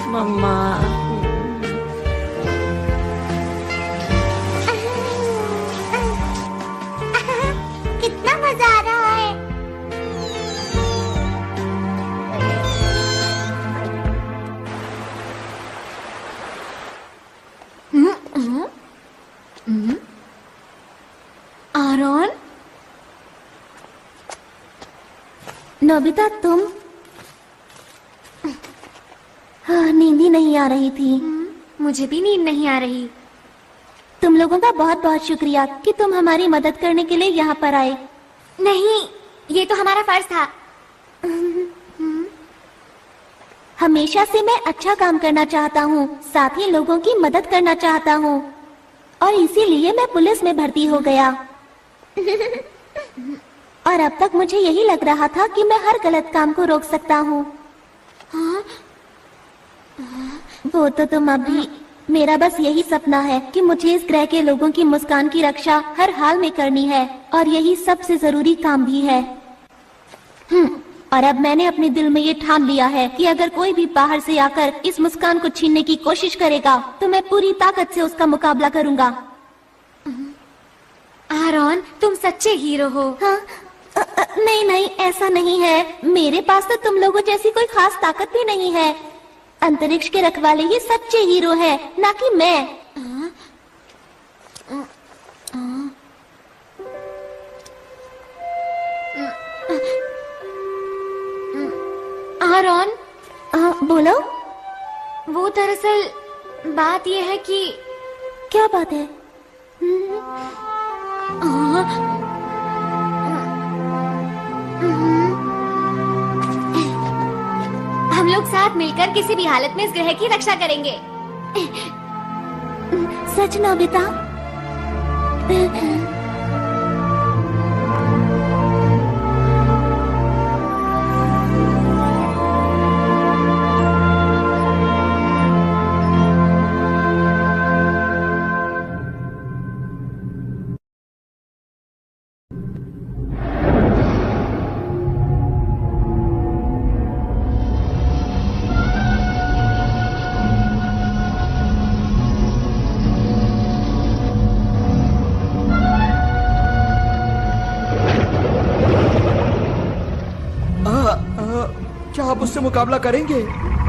मम्मा। कितना मजा आ रहा है। आरोन, नोबिता तुम? हाँ, नींद ही नहीं आ रही थी। मुझे भी नींद नहीं आ रही। तुम लोगों का बहुत बहुत शुक्रिया कि तुम हमारी मदद करने के लिए यहाँ पर आए। नहीं, ये तो हमारा फर्ज था। हमेशा से मैं अच्छा काम करना चाहता हूँ, साथ ही लोगों की मदद करना चाहता हूँ, और इसीलिए मैं पुलिस में भर्ती हो गया। और अब तक मुझे यही लग रहा था कि मैं हर गलत काम को रोक सकता हूँ। वो तो तुम अभी। मेरा बस यही सपना है कि मुझे इस ग्रह के लोगों की मुस्कान की रक्षा हर हाल में करनी है, और यही सबसे जरूरी काम भी है। और अब मैंने अपने दिल में ये ठान लिया है कि अगर कोई भी बाहर से आकर इस मुस्कान को छीनने की कोशिश करेगा तो मैं पूरी ताकत से उसका मुकाबला करूंगा। आरोन, तुम सच्चे हीरो हो। हाँ, नहीं नहीं, ऐसा नहीं है। मेरे पास तो तुम लोगों जैसी कोई खास ताकत भी नहीं है। अंतरिक्ष के रखवाले ही सच्चे हीरो हैं, ना कि मैं। आरोन, बोलो। वो दरअसल बात यह है कि। क्या बात है? हम लोग साथ मिलकर किसी भी हालत में इस ग्रह की रक्षा करेंगे। सच नोबिता? क्या आप उससे मुकाबला करेंगे?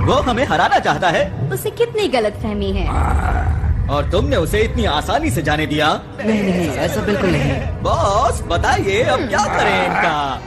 वो हमें हराना चाहता है। उसे कितनी गलतफहमी है। और तुमने उसे इतनी आसानी से जाने दिया? नहीं नहीं, ऐसा बिल्कुल नहीं। बॉस बताइए अब क्या करें इनका?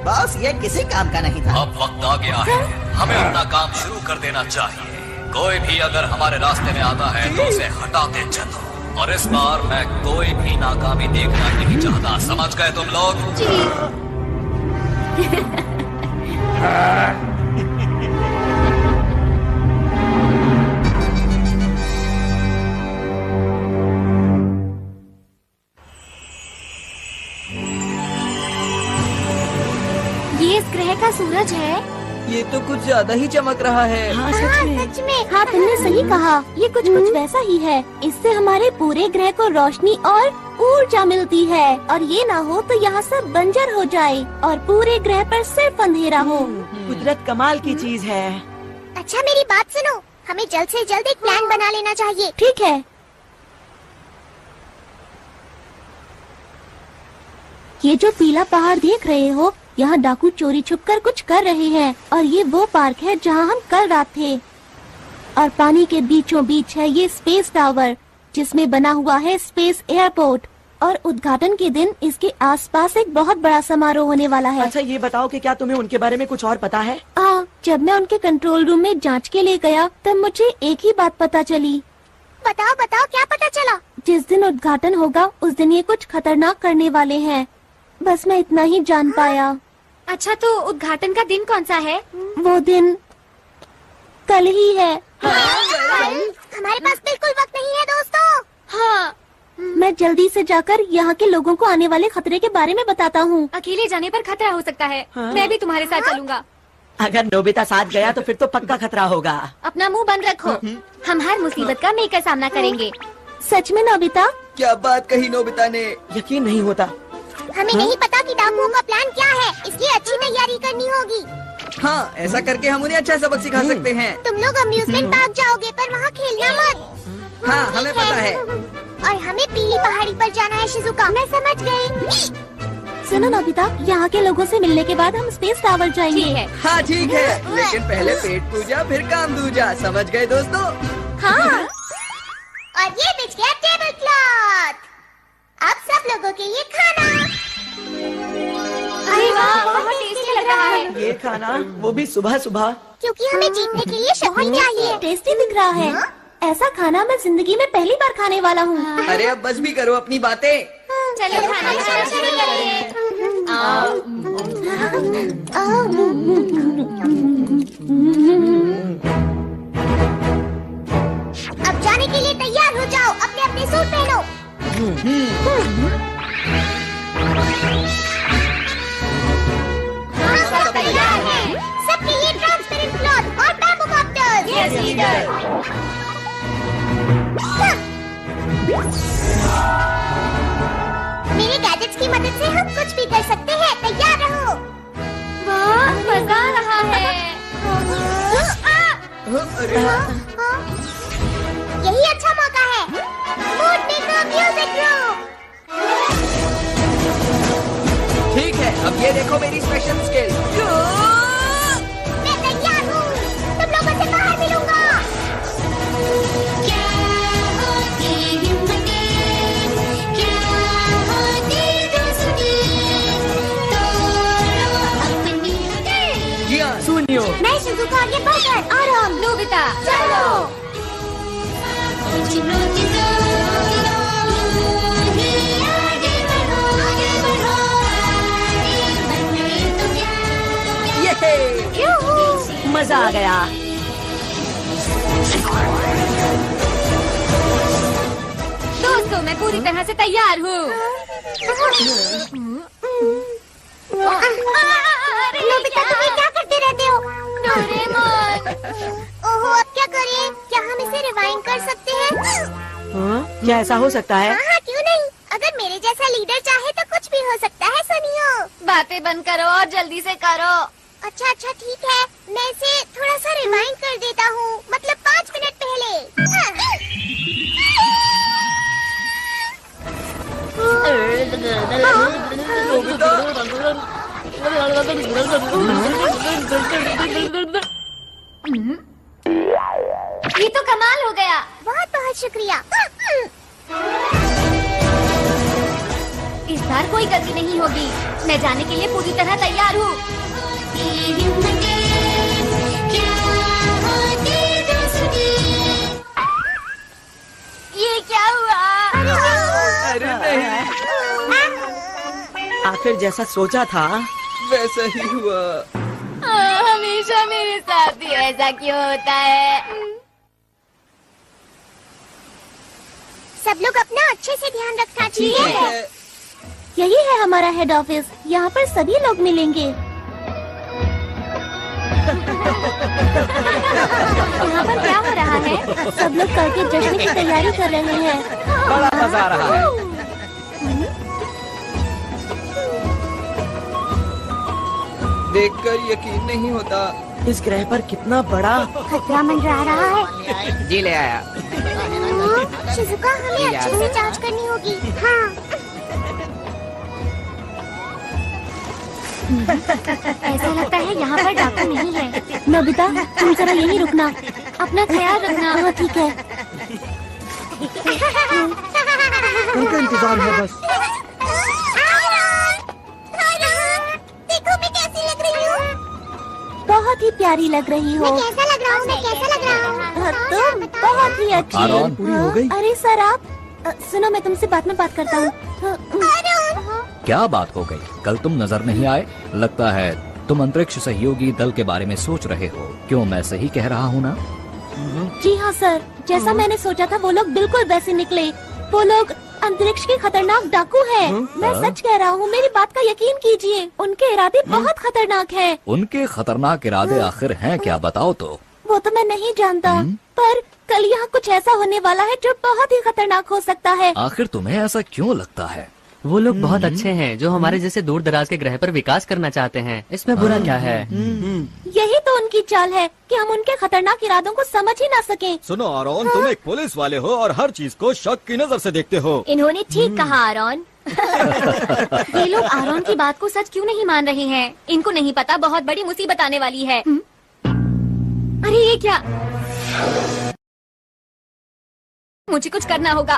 बॉस ये किसी काम का नहीं था। अब वक्त आ गया है, हमें अपना काम शुरू कर देना चाहिए। कोई भी अगर हमारे रास्ते में आता है तो उसे हटाते चलो, और इस बार मैं कोई भी नाकामी देखना नहीं चाहता। समझ गए तुम लोग? ये इस ग्रह का सूरज है। ये तो कुछ ज्यादा ही चमक रहा है। हाँ, सच में। सच में। हाँ, तुमने सही कहा। ये कुछ वैसा ही है। इससे हमारे पूरे ग्रह को रोशनी और ऊर्जा मिलती है, और ये ना हो तो यहाँ सब बंजर हो जाए और पूरे ग्रह पर सिर्फ अंधेरा हो। कुदरत कमाल की चीज है। अच्छा मेरी बात सुनो, हमें जल्द से जल्द एक प्लान बना लेना चाहिए। ठीक है। ये जो पीला पहाड़ देख रहे हो, यहाँ डाकू चोरी छुपकर कुछ कर रहे हैं, और ये वो पार्क है जहाँ हम कल रात थे। और पानी के बीचों बीच है ये स्पेस टावर, जिसमें बना हुआ है स्पेस एयरपोर्ट, और उद्घाटन के दिन इसके आसपास एक बहुत बड़ा समारोह होने वाला है। अच्छा ये बताओ कि क्या तुम्हें उनके बारे में कुछ और पता है? जब मैं उनके कंट्रोल रूम में जांच के लिए गया तब मुझे एक ही बात पता चली बताओ बताओ, क्या पता चला? जिस दिन उद्घाटन होगा उस दिन ये कुछ खतरनाक करने वाले हैं। बस मैं इतना ही जान पाया। अच्छा, तो उद्घाटन का दिन कौन सा है? वो दिन कल ही है। हमारे पास बिल्कुल वक्त नहीं है दोस्तों। हाँ, मैं जल्दी से जाकर यहाँ के लोगों को आने वाले खतरे के बारे में बताता हूँ। अकेले जाने पर खतरा हो सकता है। मैं भी तुम्हारे साथ चलूंगा। अगर नोबिता साथ गया तो फिर तो पक्का खतरा होगा। अपना मुंह बंद रखो। हम हर मुसीबत का मिलकर सामना करेंगे। सच में नोबिता? क्या बात कही नोबिता ने। यकीन नहीं होता। हमें नहीं पता कि डाकुओं का प्लान क्या है, इसलिए अच्छी तैयारी करनी होगी। हाँ, ऐसा करके हम उन्हें अच्छा सबक सिखा सकते हैं। तुम लोग अम्यूजमेंट पार्क जाओगे पर वहाँ खेलना मत। हाँ, हमें पता है। और हमें पीली पहाड़ी पर जाना है शिजुका। मैं समझ गई। सुनो नोबिता, यहाँ के लोगों से मिलने के बाद हम स्पेस टावर जाएंगे। ठीक है। हाँ ठीक है, लेकिन पहले पेट पूजा फिर काम दूजा। समझ गए दोस्तों? हाँ। और ये बिछ गया टेबल क्लॉथ। अब सब लोगों के लिए खाना। अरे वाह, बहुत टेस्टी लग रहा है। ये खाना, वो भी सुबह सुबह। क्योंकि हमें जीतने के लिए शक्ति चाहिए। टेस्टी दिख रहा है। ऐसा खाना मैं जिंदगी में पहली बार खाने वाला हूँ। अरे अब बस भी करो अपनी बातें। चलो खाना खाना शुरू करिए। अब जाने के लिए तैयार हो जाओ। अपने अपने सूट पहनो। हाँ, सब तैयार हैं। सबके लिए ट्रांसपेरेंट क्लॉथ और बैम्बू कॉप्टर्स। Yes leader. मेरे गैजेट्स की मदद से हम कुछ भी कर सकते हैं। तैयार रहो। वाह, मजा आ रहा है। यही अच्छा मौका है। Mood maker music group. ठीक है, अब ये देखो मेरी स्पेशल स्किल। मैं तैयार हूँ। तुम लोगों से बाहर मिलूंगा। सुनियो, मैं शिजुका आगे बढ़कर आ रहा हूँ। नोबिता चलो। मजा आ गया। दोस्तों, मैं पूरी तरह से तैयार हूँ। नोबिता, तुम ये क्या करते रहते हो? डोरेमोन। ओहो, अब क्या करें? क्या हम इसे रिवाइंड कर सकते हैं? हाँ? क्या ऐसा हो सकता है? हाँ, क्यों नहीं? अगर मेरे जैसा लीडर चाहे तो कुछ भी हो सकता है। सुनियो, बातें बंद करो और जल्दी से करो। अच्छा अच्छा ठीक है। मैं इसे थोड़ा सा रिवाइंड कर देता हूँ, मतलब 5 मिनट पहले। ये तो कमाल हो गया। बहुत बहुत शुक्रिया। इस बार कोई गलती नहीं होगी। मैं जाने के लिए पूरी तरह तैयार हूँ। ये क्या हुआ? अरे नहीं, आखिर जैसा सोचा था वैसा ही हुआ। हमेशा मेरे साथ ही ऐसा क्यों होता है? सब लोग अपना अच्छे से ध्यान रखना चाहिए। यही है हमारा हेड ऑफिस। यहाँ पर सभी लोग मिलेंगे। यहाँ पर क्या हो रहा है? सब लोग कल के जश्न की तैयारी कर रहे हैं। बड़ा मजा आ रहा है। देखकर यकीन नहीं होता। इस ग्रह पर कितना बड़ा खतरा मंडरा रहा है। जी ले आया। शिजुका, हमें अच्छे से जांच करनी होगी। हाँ। ऐसा लगता है यहाँ पर डाकू नहीं है। नोबिता, तुम जरा यहीं रुकना। अपना ख्याल रखना। हाँ ठीक है। उनका इंतजार है बस। देखो मैं कैसी लग रही हूँ। बहुत ही प्यारी लग रही हो। मैं कैसा लग रहा हूँ? मैं कैसा लग रहा हूँ? तुम बहुत ही अच्छी। आरोन, पूरी हो गई? अरे सर आप सुनो, मैं तुमसे बाद में बात करता हूँ। क्या बात हो गई? कल तुम नजर नहीं आए। लगता है तुम अंतरिक्ष सहयोगी दल के बारे में सोच रहे हो। क्यों, मैं सही कह रहा हूँ ना? जी हाँ सर, जैसा मैंने सोचा था वो लोग बिल्कुल वैसे निकले। वो लोग अंतरिक्ष के खतरनाक डाकू हैं। मैं सच कह रहा हूँ, मेरी बात का यकीन कीजिए। उनके इरादे बहुत खतरनाक हैं। उनके खतरनाक इरादे आखिर हैं क्या, बताओ तो। वो तो मैं नहीं जानता, पर कल यहाँ कुछ ऐसा होने वाला है जो बहुत ही खतरनाक हो सकता है। आखिर तुम्हें ऐसा क्यों लगता है? वो लोग बहुत अच्छे हैं जो हमारे जैसे दूर दराज के ग्रह पर विकास करना चाहते हैं। इसमें बुरा क्या है? यही तो उनकी चाल है कि हम उनके खतरनाक इरादों को समझ ही ना सकें। सुनो आरोन, तुम एक पुलिस वाले हो और हर चीज को शक की नजर से देखते हो। इन्होंने ठीक कहा आरोन। ये लोग आरोन की बात को सच क्यों नहीं मान रहे हैं? इनको नहीं पता बहुत बड़ी मुसीबत आने वाली है। अरे ये क्या? मुझे कुछ करना होगा।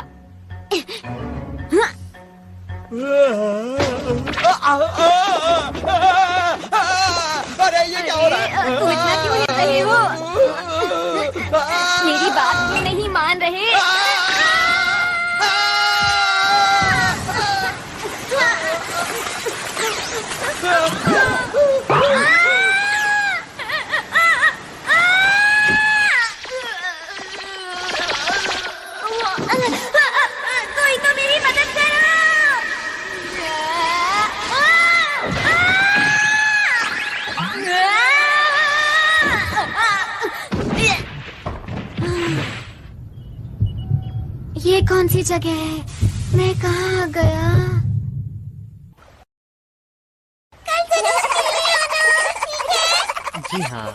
अरे ये क्या हो रहा है? तू इतना क्यों हिल रहे हो? मेरी बात क्यों नहीं मान रहे? कोई तो मेरी मदद करो। ये कौन सी जगह है? मैं कहाँ आ गया? जी हाँ,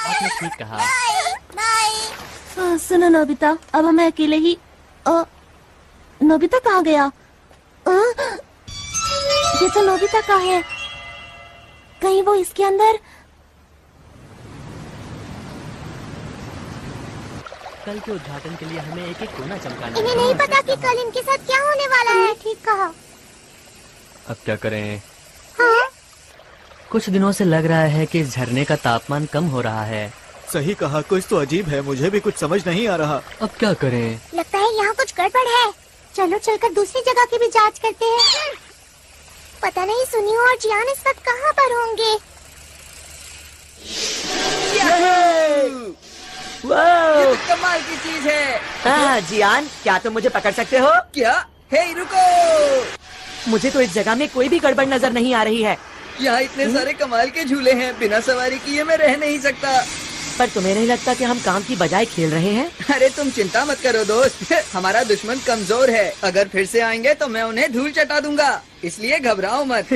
आपने ठीक कहा। सुनो नोबिता, अब हमें अकेले ही। नोबिता कहाँ गया? ये तो नोबिता का है। कहीं वो इसके अंदर? कल के उद्घाटन के लिए हमें एक एक कोना चमकाना इन्हें नहीं पता कि कल इनके साथ क्या होने वाला है। ठीक कहा। अब क्या करें? हाँ? कुछ दिनों से लग रहा है कि इस झरने का तापमान कम हो रहा है। सही कहा, कुछ तो अजीब है, मुझे भी कुछ समझ नहीं आ रहा। अब क्या करें? लगता है यहाँ कुछ गड़बड़ है। चलो चलकर दूसरी जगह की भी जांच करते हैं। पता नहीं सुनियो और जियान इस वक्त कहाँ पर होंगे। ये तो कमाल की चीज है। हाँ जियान, क्या तुम मुझे पकड़ सकते हो? क्या? हे रुको, मुझे तो इस जगह में कोई भी गड़बड़ नजर नहीं आ रही है। यहाँ इतने सारे कमाल के झूले हैं, बिना सवारी किए मैं रह नहीं सकता। पर तुम्हें नहीं लगता कि हम काम की बजाय खेल रहे हैं? अरे तुम चिंता मत करो दोस्त, हमारा दुश्मन कमजोर है। अगर फिर से आएंगे तो मैं उन्हें धूल चटा दूंगा, इसलिए घबराओ मत।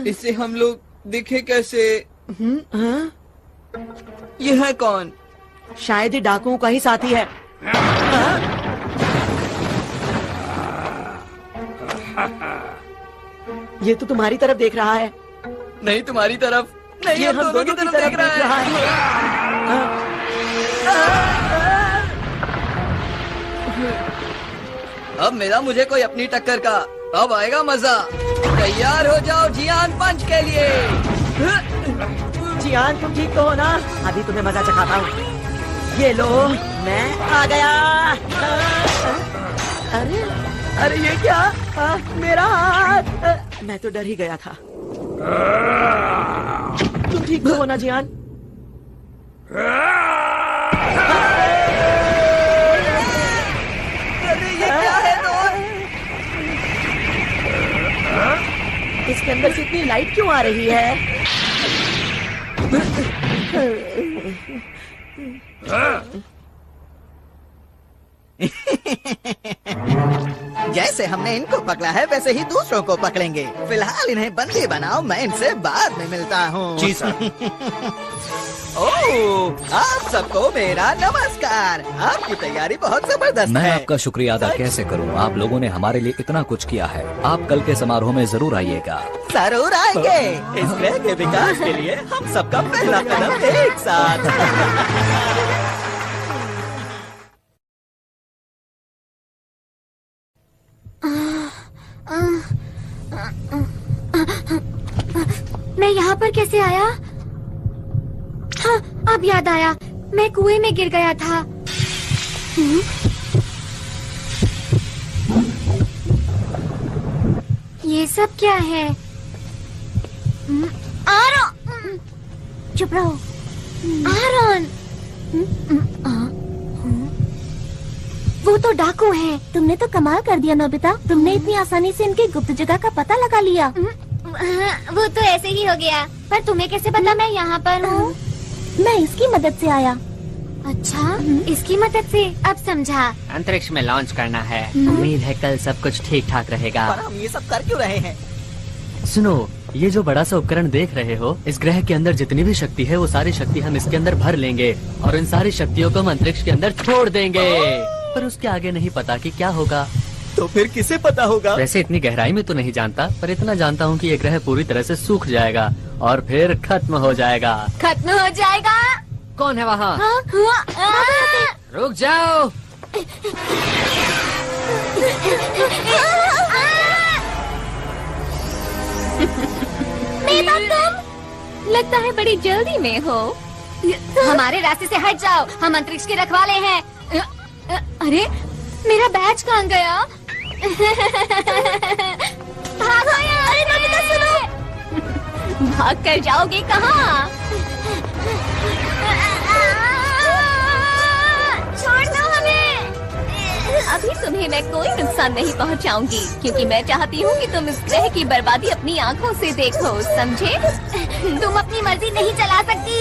इससे हम लोग दिखे कैसे? यह है कौन? शायद ये डाकुओं का ही साथी है। ये तो तुम्हारी तरफ देख रहा है। नहीं तुम्हारी तरफ नहीं, ये हम दोनों की तरफ देख रहा है। अब मिला मुझे कोई अपनी टक्कर का, अब आएगा मजा। तैयार हो जाओ जियान पंच के लिए। जियान तुम ठीक तो हो ना? अभी तुम्हें मजा चखाता हूँ। ये लो, मैं आ गया। अरे अरे ये क्या? मेरा हाथ। मैं तो डर ही गया था। तुम ठीक तो हो ना जियान? अरे ये क्या है दोस्त? इसके अंदर से इतनी लाइट क्यों आ रही है? जैसे हमने इनको पकड़ा है वैसे ही दूसरों को पकड़ेंगे। फिलहाल इन्हें बंदी बनाओ, मैं इनसे बाद में मिलता हूँ। जी सर। ओह, आप सबको मेरा नमस्कार। आपकी तैयारी बहुत जबरदस्त मैं है। आपका शुक्रिया अदा कैसे करूं? आप लोगों ने हमारे लिए इतना कुछ किया है। आप कल के समारोह में जरूर आइएगा। जरूर आएंगे। इस ग्रह के विकास के लिए हम सबका पहला कदम एक साथ। मैं यहाँ पर कैसे आया? हाँ, अब याद आया, मैं कुएं में गिर गया था। ये सब क्या है? आरोन! चुप रहो। आरोन! वो तो डाकू हैं। तुमने तो कमाल कर दिया नोबिता, तुमने इतनी आसानी से इनकी गुप्त जगह का पता लगा लिया। वो तो ऐसे ही हो गया, पर तुम्हें कैसे पता मैं यहाँ पर हूँ? मैं इसकी मदद से आया। अच्छा, इसकी मदद से, अब समझा। अंतरिक्ष में लॉन्च करना है। उम्मीद है कल सब कुछ ठीक ठाक रहेगा। पर हम ये सब कर क्यों रहे हैं? सुनो, ये जो बड़ा सा उपकरण देख रहे हो, इस ग्रह के अंदर जितनी भी शक्ति है वो सारी शक्ति हम इसके अंदर भर लेंगे और इन सारी शक्तियों को हम अंतरिक्ष के अंदर छोड़ देंगे। पर उसके आगे नहीं पता कि क्या होगा। तो फिर किसे पता होगा? वैसे इतनी गहराई में तो नहीं जानता, पर इतना जानता हूँ कि ये ग्रह पूरी तरह से सूख जाएगा और फिर खत्म हो जाएगा। खत्म हो जाएगा? कौन है वहाँ? हाँ? रुक जाओ। लगता है बड़ी जल्दी में हो। हमारे रास्ते से हट जाओ, हम अंतरिक्ष के रखवाले हैं। अरे, मेरा बैज कहाँ गया? भागो यार! अरे नोबिता सुनो! भाग कर जाओगे कहाँ? छोड़ दो हमें! अभी तुम्हें मैं कोई नुकसान नहीं पहुंचाऊंगी, क्योंकि मैं चाहती हूँ कि तुम इस ग्रह की बर्बादी अपनी आंखों से देखो, समझे? तुम अपनी मर्जी नहीं चला सकती।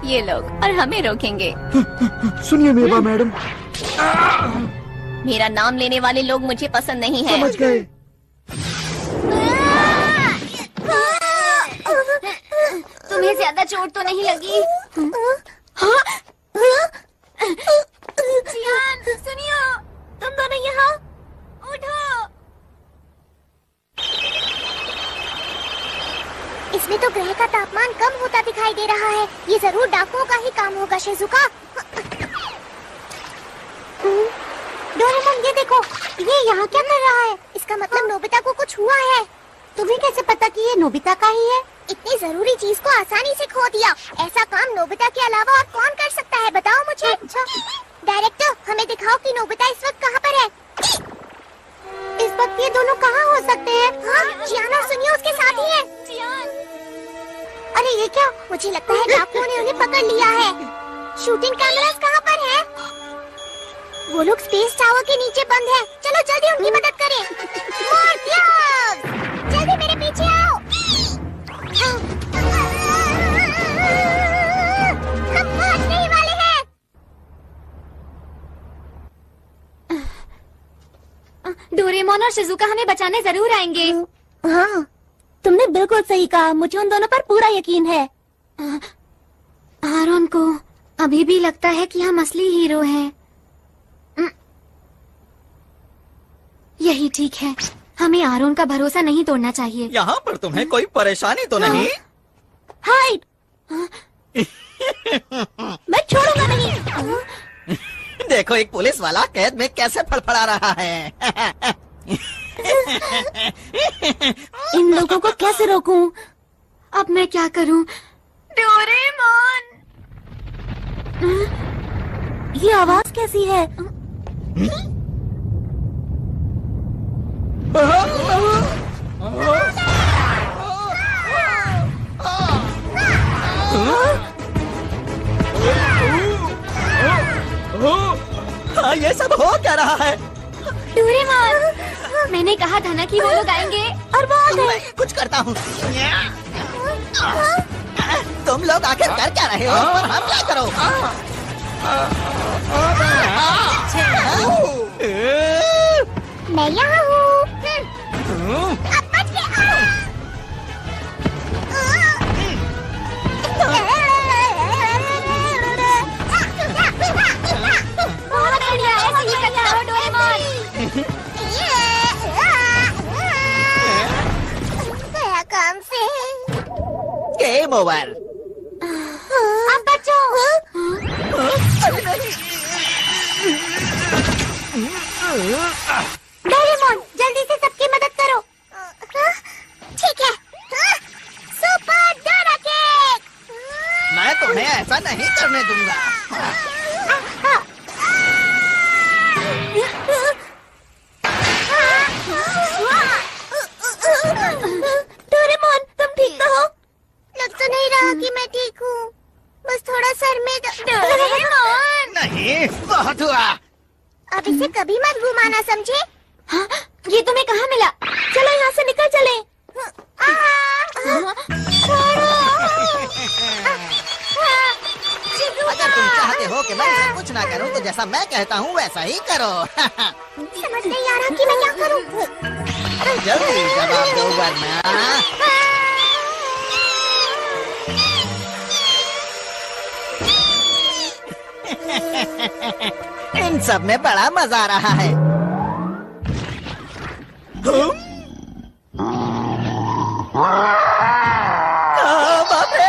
ये लोग और हमें रोकेंगे। सुनिए मेवा मैडम, मेरा नाम लेने वाले लोग मुझे पसंद नहीं है। समझ गए। तुम्हें ज्यादा चोट तो नहीं लगी? हाँ? जियान, सुनियो, तुम दोनों यहाँ उठो। इसमें तो ग्रह का तापमान कम होता दिखाई दे रहा है। ये जरूर डाकुओं का ही काम होगा, शिजुका। डोरेमोन, ये देखो, ये यहाँ क्या कर रहा है? इसका मतलब नोबिता को कुछ हुआ है। तुम्हें कैसे पता कि ये नोबिता का ही है? इतनी जरूरी चीज को आसानी से खो दिया। ऐसा काम नोबिता के अलावा और कौन कर सकता है, बताओ मुझे। डायरेक्टर, हमें दिखाओ कि नोबिता इस वक्त कहाँ पर है। इस वक्त ये दोनों कहाँ हो सकते हैं? हाँ, जियान और सुनियो उसके साथ ही है। अरे ये क्या? मुझे लगता है डाकुओं ने उन्हें पकड़ लिया है। शूटिंग कैमरास कहाँ पर है? वो लोग स्पेस टावर के नीचे बंद है। चलो जल्दी उनकी मदद करें। मोर्टियस, जल्दी मेरे पीछे आओ। हम पहुंचने ही वाले हैं। डोरेमोन और शिजुका हमें बचाने जरूर आएंगे। हाँ, तुमने बिल्कुल सही कहा। मुझे उन दोनों पर पूरा यकीन है। आरोन को अभी भी लगता है कि हम असली हीरो हैं। यही ठीक है, हमें आरोन का भरोसा नहीं तोड़ना चाहिए। यहाँ पर तुम्हें कोई परेशानी तो नहीं? हाइड! मैं छोड़ूंगा नहीं। देखो, एक पुलिस वाला कैद में कैसे फड़फड़ा रहा है। इन लोगों को कैसे रोकूं? अब मैं क्या करूं? डोरेमोन! ये आवाज कैसी है? हाँ, ये सब हो क्या रहा है? डोरेमोन, मैंने कहा था ना कि वो लोग आएंगे, और वो आ गए। मैं कुछ करता हूँ। तुम लोग आखिर कर क्या रहे हो? पर हमला करो। मैं यहाँ हूँ। अब बच के आओ। बहुत बढ़िया, ऐसे ही करते रहो डोरेमोन। गया काम से। Game over. अब बचो। डोरेमोन, जल्दी धोखा नहीं करने दूंगा। डोरेमोन, तुम ठीक तो हो? लग तो नहीं रहा कि मैं ठीक हूँ, बस थोड़ा सर में डोरेमोन! नहीं, बहुत हुआ। अब इसे कभी मत घुमाना, समझे? हाँ, ये तुम्हें कहाँ मिला? चलो यहाँ से निकल चले। अगर तुम चाहते हो कि मैं इसे कुछ ना करूं, तो जैसा मैं कहता हूँ वैसा ही करो। समझ नहीं आ रहा कि मैं क्या करूँ। जल्दी जवाब दो वरना। इन सब में बड़ा मजा आ रहा है। बाप रे!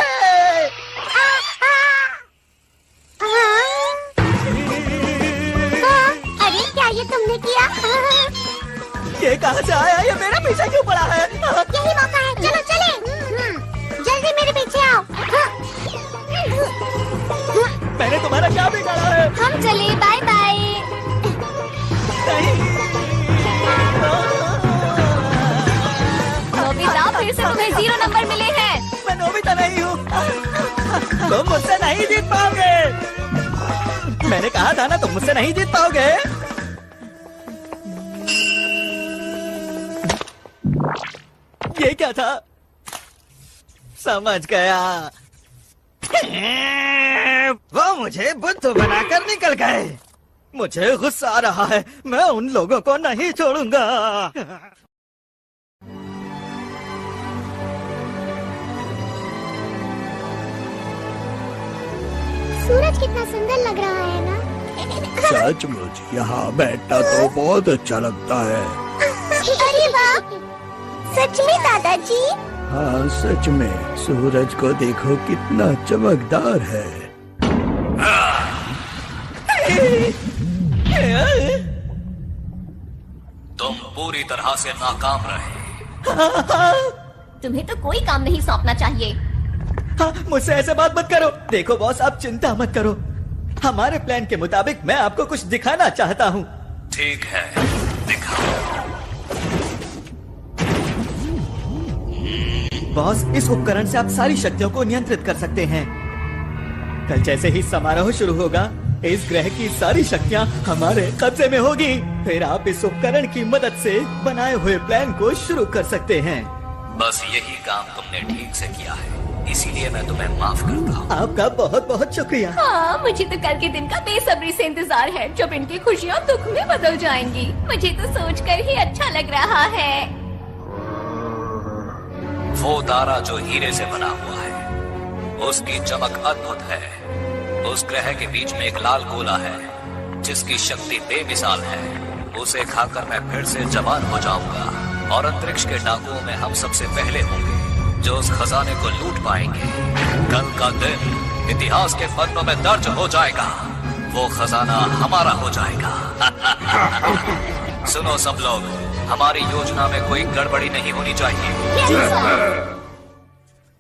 अरे क्या ये तुमने किया? ये कहाँ से आया? ये मेरा पीछे क्यों पड़ा है? यही मौका है, चलो चले। जल्दी मेरे पीछे आओ। मैंने तुम्हारा क्या बिगाड़ा है? हम चले, बाय बाय। नोबिता, फिर से तुम्हें 0 नंबर मिले हैं। मैं नोबिता नहीं हूँ। तुम मुझसे नहीं जीत पाओगे। मैंने कहा था ना, तुम मुझसे नहीं जीत पाओगे। ये क्या था? समझ गया। वो मुझे बुद्धू बनाकर निकल गए। मुझे गुस्सा आ रहा है। मैं उन लोगों को नहीं छोड़ूंगा। सूरज कितना सुंदर लग रहा है ना? सचमुच यहाँ बैठना तो बहुत अच्छा लगता है। अरे वाह, सच में दादाजी? हाँ सच में, सूरज को देखो कितना चमकदार है। तुम पूरी तरह से नाकाम रहे। तुम्हें तो कोई काम नहीं सौंपना चाहिए। हाँ, मुझसे ऐसे बात मत करो। देखो बॉस, आप चिंता मत करो। हमारे प्लान के मुताबिक मैं आपको कुछ दिखाना चाहता हूँ। ठीक है, दिखाओ। बॉस, इस उपकरण से आप सारी शक्तियों को नियंत्रित कर सकते हैं। कल जैसे ही समारोह शुरू होगा, इस ग्रह की सारी शक्तियाँ हमारे कब्जे में होगी। फिर आप इस उपकरण की मदद से बनाए हुए प्लान को शुरू कर सकते हैं। बस यही काम तुमने ठीक से किया है, इसीलिए मैं तुम्हें माफ करता हूँ। आपका बहुत बहुत शुक्रिया। हाँ, मुझे तो कल के दिन का बेसब्री से इंतजार है, जब इनकी खुशियाँ दुख में बदल जाएंगी। मुझे तो सोचकर ही अच्छा लग रहा है। वो तारा जो हीरे से बना हुआ है, उसकी चमक अद्भुत है। उस ग्रह के बीच में एक लाल गोला है, जिसकी शक्ति बेमिसाल है। उसे खाकर मैं फिर से जवान हो जाऊंगा और अंतरिक्ष के डाकुओं में हम सबसे पहले होंगे जो उस खजाने को लूट पाएंगे। कल का दिन इतिहास के पन्नों में दर्ज हो जाएगा। वो खजाना हमारा हो जाएगा। सुनो सब लोग, हमारी योजना में कोई गड़बड़ी नहीं होनी चाहिए।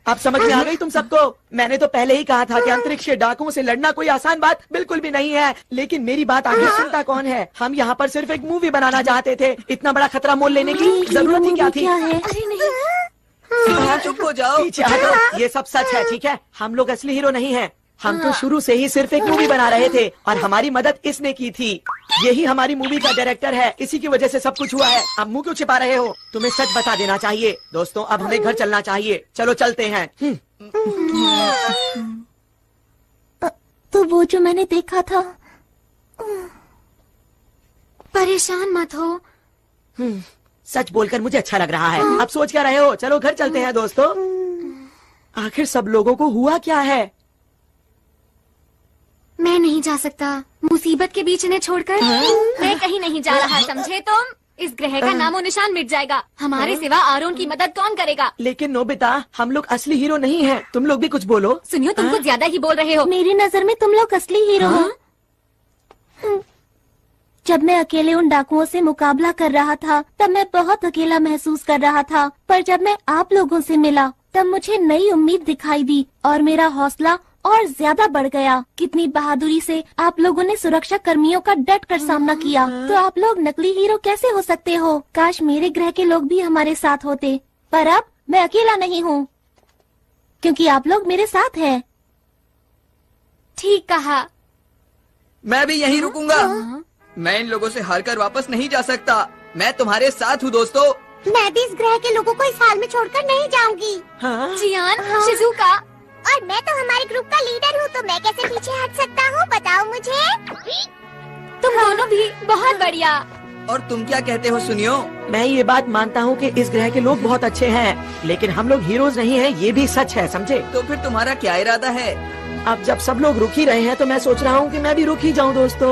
अब समझ में आ गई तुम सबको? मैंने तो पहले ही कहा था कि अंतरिक्ष के डाकुओं से लड़ना कोई आसान बात बिल्कुल भी नहीं है। लेकिन मेरी बात आगे सुनता कौन है? हम यहाँ पर सिर्फ एक मूवी बनाना चाहते थे। इतना बड़ा खतरा मोल लेने की जरूरत ही क्या थी? अरे नहीं, चुप हो जाओ। पीछे हटो। ये सब सच है, ठीक है? हम लोग असली हीरो नहीं हैं। हम तो शुरू से ही सिर्फ एक मूवी बना रहे थे और हमारी मदद इसने की थी। यही हमारी मूवी का डायरेक्टर है, इसी की वजह से सब कुछ हुआ है। अब मुंह क्यों छिपा रहे हो? तुम्हें सच बता देना चाहिए। दोस्तों, अब हमें घर चलना चाहिए। चलो चलते हैं। तो वो जो मैंने देखा था। परेशान मत हो। सच बोलकर मुझे अच्छा लग रहा है। अब सोच क्या रहे हो? चलो घर चलते हैं दोस्तों। आखिर सब लोगों को हुआ क्या है? मैं नहीं जा सकता, मुसीबत के बीच इन्हें छोड़कर। मैं कहीं नहीं जा रहा, समझे तुम? इस ग्रह का नामो निशान मिट जाएगा। हमारे सिवा आरोन की मदद कौन करेगा? लेकिन नोबिता, हम लोग असली हीरो नहीं हैं। तुम लोग भी कुछ बोलो। सुनियो, तुम कुछ ज्यादा ही बोल रहे हो। मेरी नजर में तुम लोग असली हीरो हो। जब मैं अकेले उन डाकुओं से मुकाबला कर रहा था, तब मैं बहुत अकेला महसूस कर रहा था। पर जब मैं आप लोगों से मिला, तब मुझे नई उम्मीद दिखाई दी और मेरा हौसला और ज्यादा बढ़ गया। कितनी बहादुरी से आप लोगों ने सुरक्षा कर्मियों का डट कर सामना किया। तो आप लोग नकली हीरो कैसे हो सकते हो? काश मेरे ग्रह के लोग भी हमारे साथ होते, पर अब मैं अकेला नहीं हूँ क्योंकि आप लोग मेरे साथ हैं। ठीक कहा। मैं भी यहीं रुकूंगा। मैं इन लोगों से हारकर वापस नहीं जा सकता। मैं तुम्हारे साथ हूँ दोस्तों। मैं भी इस ग्रह के लोगों को इस हाल में छोड़कर नहीं जाऊंगी। जियान, शिजुका, और मैं तो हमारे ग्रुप का लीडर हूँ, तो मैं कैसे पीछे हट सकता हूँ? बताओ मुझे। तुम दोनों भी बहुत बढ़िया। और तुम क्या कहते हो सुनियो? मैं ये बात मानता हूँ कि इस ग्रह के लोग बहुत अच्छे हैं, लेकिन हम लोग हीरोज नहीं हैं, ये भी सच है, समझे? तो फिर तुम्हारा क्या इरादा है? अब जब सब लोग रुक ही रहे हैं तो मैं सोच रहा हूँ कि मैं भी रुक ही जाऊँ दोस्तों।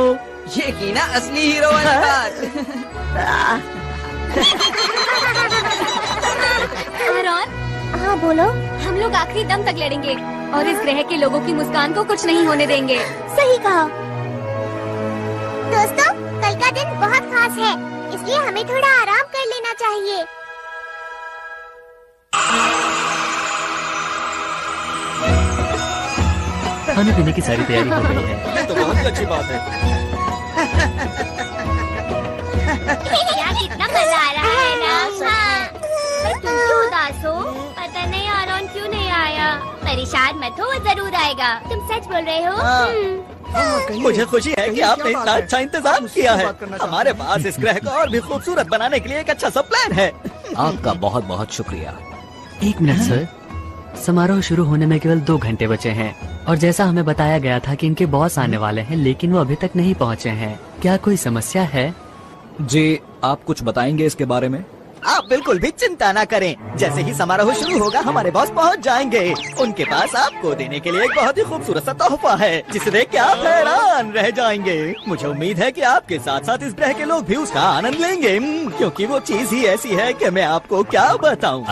ये की ना असली हीरो वाली बात। आरॉन, हाँ बोलो। हम लोग आखिरी दम तक लड़ेंगे और इस ग्रह के लोगों की मुस्कान को कुछ नहीं होने देंगे। सही कहा। दोस्तों, कल का दिन बहुत खास है, इसलिए हमें थोड़ा आराम कर लेना चाहिए। खाने पीने की सारी तैयारी हो गई है। ये तो बहुत ही अच्छी बात है। यार कितना मजा आ रहा है ना। हाँ। तुम क्यों उदास हो? पता नहीं आरॉन क्यों नहीं आया। परेशान मत हो, वो जरूर आएगा। तुम सच बोल रहे हो? मुझे खुशी है कि आपने इतना अच्छा इंतजाम किया है। हमारे पास इस ग्रह को और भी खूबसूरत बनाने के लिए एक अच्छा सा प्लान है। आपका बहुत बहुत शुक्रिया। 1 मिनट सर, समारोह शुरू होने में केवल 2 घंटे बचे हैं और जैसा हमें बताया गया था कि इनके बॉस आने वाले हैं, लेकिन वो अभी तक नहीं पहुंचे हैं। क्या कोई समस्या है? जी, आप कुछ बताएंगे इसके बारे में? आप बिल्कुल भी चिंता ना करें। जैसे ही समारोह शुरू होगा हमारे बॉस पहुंच जाएंगे। उनके पास आपको देने के लिए एक बहुत ही खूबसूरत सा तोहफा है, जिसे देख के आप हैरान रह जाएंगे। मुझे उम्मीद है कि आपके साथ साथ इस ग्रह के लोग भी उसका आनंद लेंगे, क्योंकि वो चीज ही ऐसी है कि मैं आपको क्या बताऊं।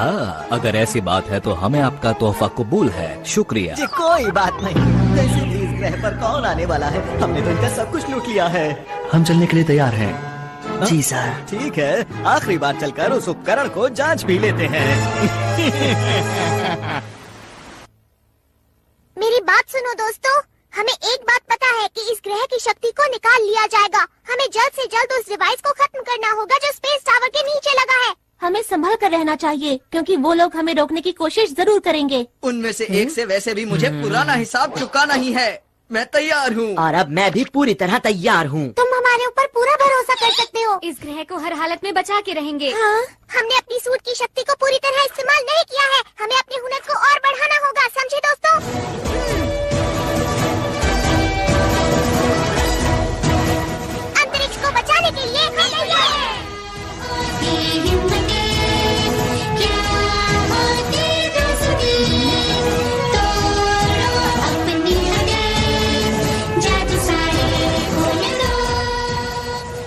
अगर ऐसी बात है तो हमें आपका तोहफा कबूल है। शुक्रिया जी, कोई बात नहीं। वैसे भी इस ग्रह पर कौन आने वाला है? हमने तो इनका सब कुछ लूट लिया है। हम चलने के लिए तैयार हैं। जी सर। ठीक है, आखिरी बार चलकर उस उपकरण को जांच भी लेते हैं। मेरी बात सुनो दोस्तों, हमें एक बात पता है कि इस ग्रह की शक्ति को निकाल लिया जाएगा। हमें जल्द से जल्द उस डिवाइस को खत्म करना होगा जो स्पेस टावर के नीचे लगा है। हमें संभल कर रहना चाहिए क्योंकि वो लोग हमें रोकने की कोशिश जरूर करेंगे। उनमें से एक से वैसे भी मुझे पुराना हिसाब चुकाना ही है। मैं तैयार हूँ। और अब मैं भी पूरी तरह तैयार हूँ। तुम हमारे ऊपर पूरा भरोसा कर सकते हो। इस ग्रह को हर हालत में बचा के रहेंगे। हाँ, हमने अपनी सूट की शक्ति को पूरी तरह इस्तेमाल नहीं किया है। हमें अपने हुनर को और बढ़ाना होगा, समझे दोस्तों? अंतरिक्ष को बचाने के लिए हम तैयार हैं।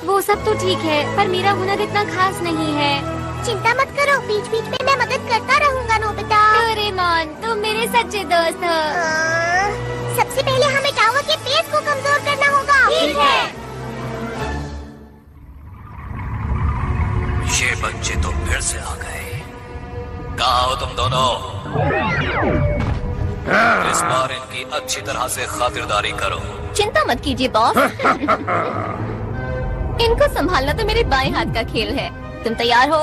वो सब तो ठीक है, पर मेरा हुनर इतना खास नहीं है। चिंता मत करो, बीच बीच में मैं मदद करता रहूंगा नोबिता। डोरेमोन, तुम मेरे सच्चे दोस्त हो। सबसे पहले हमें टावर के पेस को कमजोर करना होगा। ठीक है। ये बच्चे तो फिर से आ गए। कहाँ हो तुम दोनों? इस बार इनकी अच्छी तरह से खातिरदारी करो। चिंता मत कीजिए बॉस। इनको संभालना तो मेरे बाएं हाथ का खेल है। तुम तैयार हो?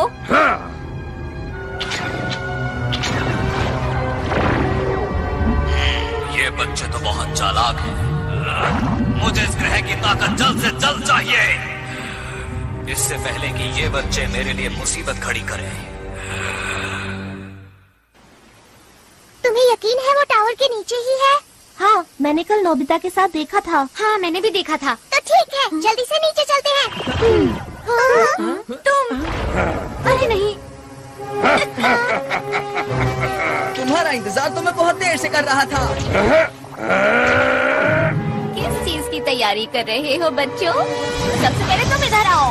ये बच्चे तो बहुत चालाक हैं। मुझे इस ग्रह की ताकत जल्द से जल्द चाहिए, इससे पहले कि ये बच्चे मेरे लिए मुसीबत खड़ी करें। तुम्हें यकीन है वो टावर के नीचे ही है? हाँ, मैंने कल नोबिता के साथ देखा था। हाँ, मैंने भी देखा था। तो ठीक है, जल्दी से नीचे चलते हैं। तुम? अरे नहीं। तुम्हारा इंतजार तो मैं बहुत देर से कर रहा था। किस चीज की तैयारी कर रहे हो बच्चों? सबसे पहले तुम इधर आओ।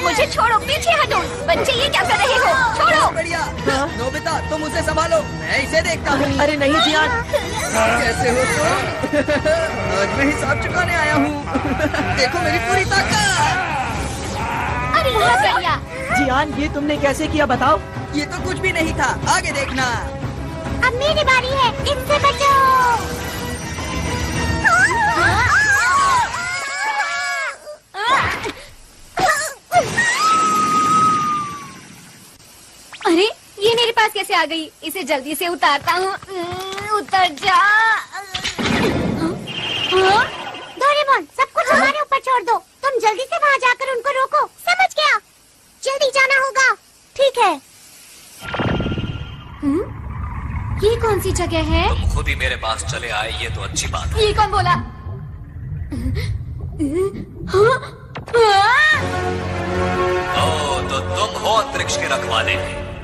मुझे छोड़ो, पीछे हटो। बच्चे ये क्या कर रहे हो? छोड़ो। बढ़िया। नोबिता, तुम उसे संभालो, मैं इसे देखता हूँ। अरे नहीं जियान। कैसे हो तुम? आज मैं हिसाब चुकाने आया हूँ। देखो मेरी पूरी ताकत। अरे बहुत बढ़िया। जियान, ये तुमने कैसे किया बताओ? ये तो कुछ भी नहीं था, आगे देखना। अब मेरी बारी है, इनसे बचो। अरे ये मेरे पास कैसे आ गई? इसे जल्दी से उतारता हूँ। उतर जा। डोरेमोन, सब कुछ हमारे ऊपर छोड़ दो। तुम जल्दी से वहाँ जाकर उनको रोको। समझ गया? जल्दी जाना होगा। ठीक है। ये कौन सी जगह है? तुम खुद ही मेरे पास चले आए, ये तो अच्छी बात है। ये कौन बोला? ओ, तो तुम हो अंतरिक्ष के रखवाले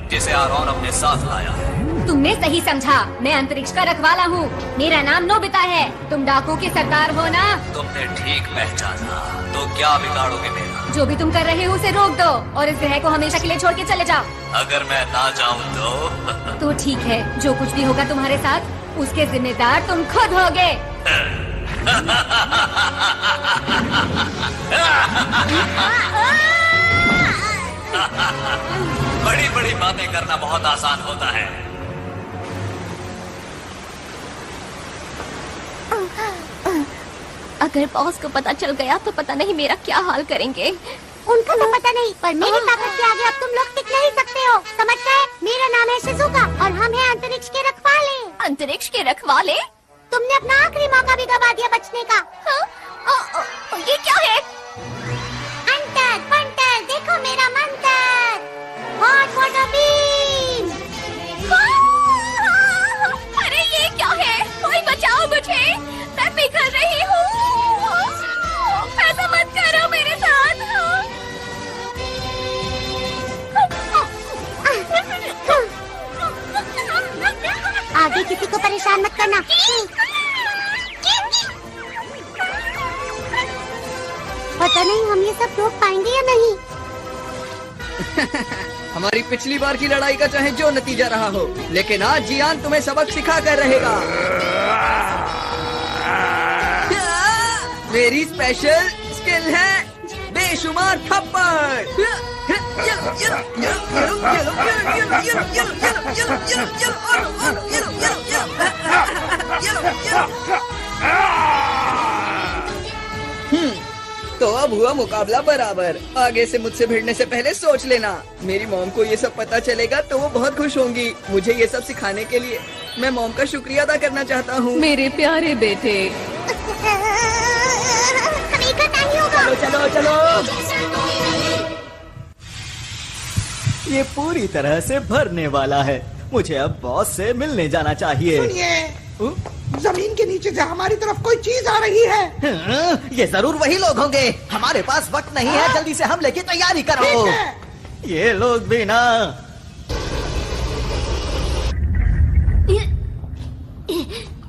जिसे आरोन अपने साथ लाया है। तुमने सही समझा, मैं अंतरिक्ष का रखवाला हूँ। मेरा नाम नोबिता है। तुम डाकू के सरदार हो ना? तुमने ठीक पहचाना। तो क्या बिगाड़ोगे मेरा? जो भी तुम कर रहे हो उसे रोक दो और इस ग्रह को हमेशा के लिए छोड़ के चले जाओ। अगर मैं ना जाऊँ तो ठीक है, जो कुछ भी होगा तुम्हारे साथ उसके जिम्मेदार तुम खुद होगे। बड़ी बड़ी बातें करना बहुत आसान होता है। अगर बॉस को पता चल गया तो पता नहीं मेरा क्या हाल करेंगे। उनको तो पता नहीं, पर मेरी ताकत के आगे अब तुम लोग टिक नहीं सकते हो। समझ गए? मेरा नाम है शिजुका और हम हैं अंतरिक्ष के रखवाले। अंतरिक्ष के रखवाले? तुमने अपना आखिरी मौका भी गवा दिया बचने का। ये क्या है? अंतर पंटर, देखो मेरा मंत्र। Hot water beam. अरे ये क्या है? कोई बचाओ मुझे, मैं पिघल रही हूँ। ऐसा मत करो मेरे साथ। आगे किसी को परेशान मत करना। पता नहीं हम ये सब रोक पाएंगे या नहीं। हमारी पिछली बार की लड़ाई का चाहे जो नतीजा रहा हो, लेकिन आज जियान तुम्हें सबक सिखा कर रहेगा। मेरी स्पेशल स्किल है बेशुमार थप्पड़। तो अब हुआ मुकाबला बराबर। आगे से मुझसे भिड़ने से पहले सोच लेना। मेरी मॉम को ये सब पता चलेगा तो वो बहुत खुश होंगी। मुझे ये सब सिखाने के लिए मैं मॉम का शुक्रिया अदा करना चाहता हूँ। मेरे प्यारे बेटे, हमें करना ही होगा। चलो चलो चलो। ये पूरी तरह से भरने वाला है। मुझे अब बॉस से मिलने जाना चाहिए। सुनिए, जमीन के नीचे से हमारी तरफ कोई चीज आ रही है। ये जरूर वही लोग होंगे। हमारे पास वक्त नहीं है, जल्दी से हमले की तैयारी करो। ये लोग भी ना।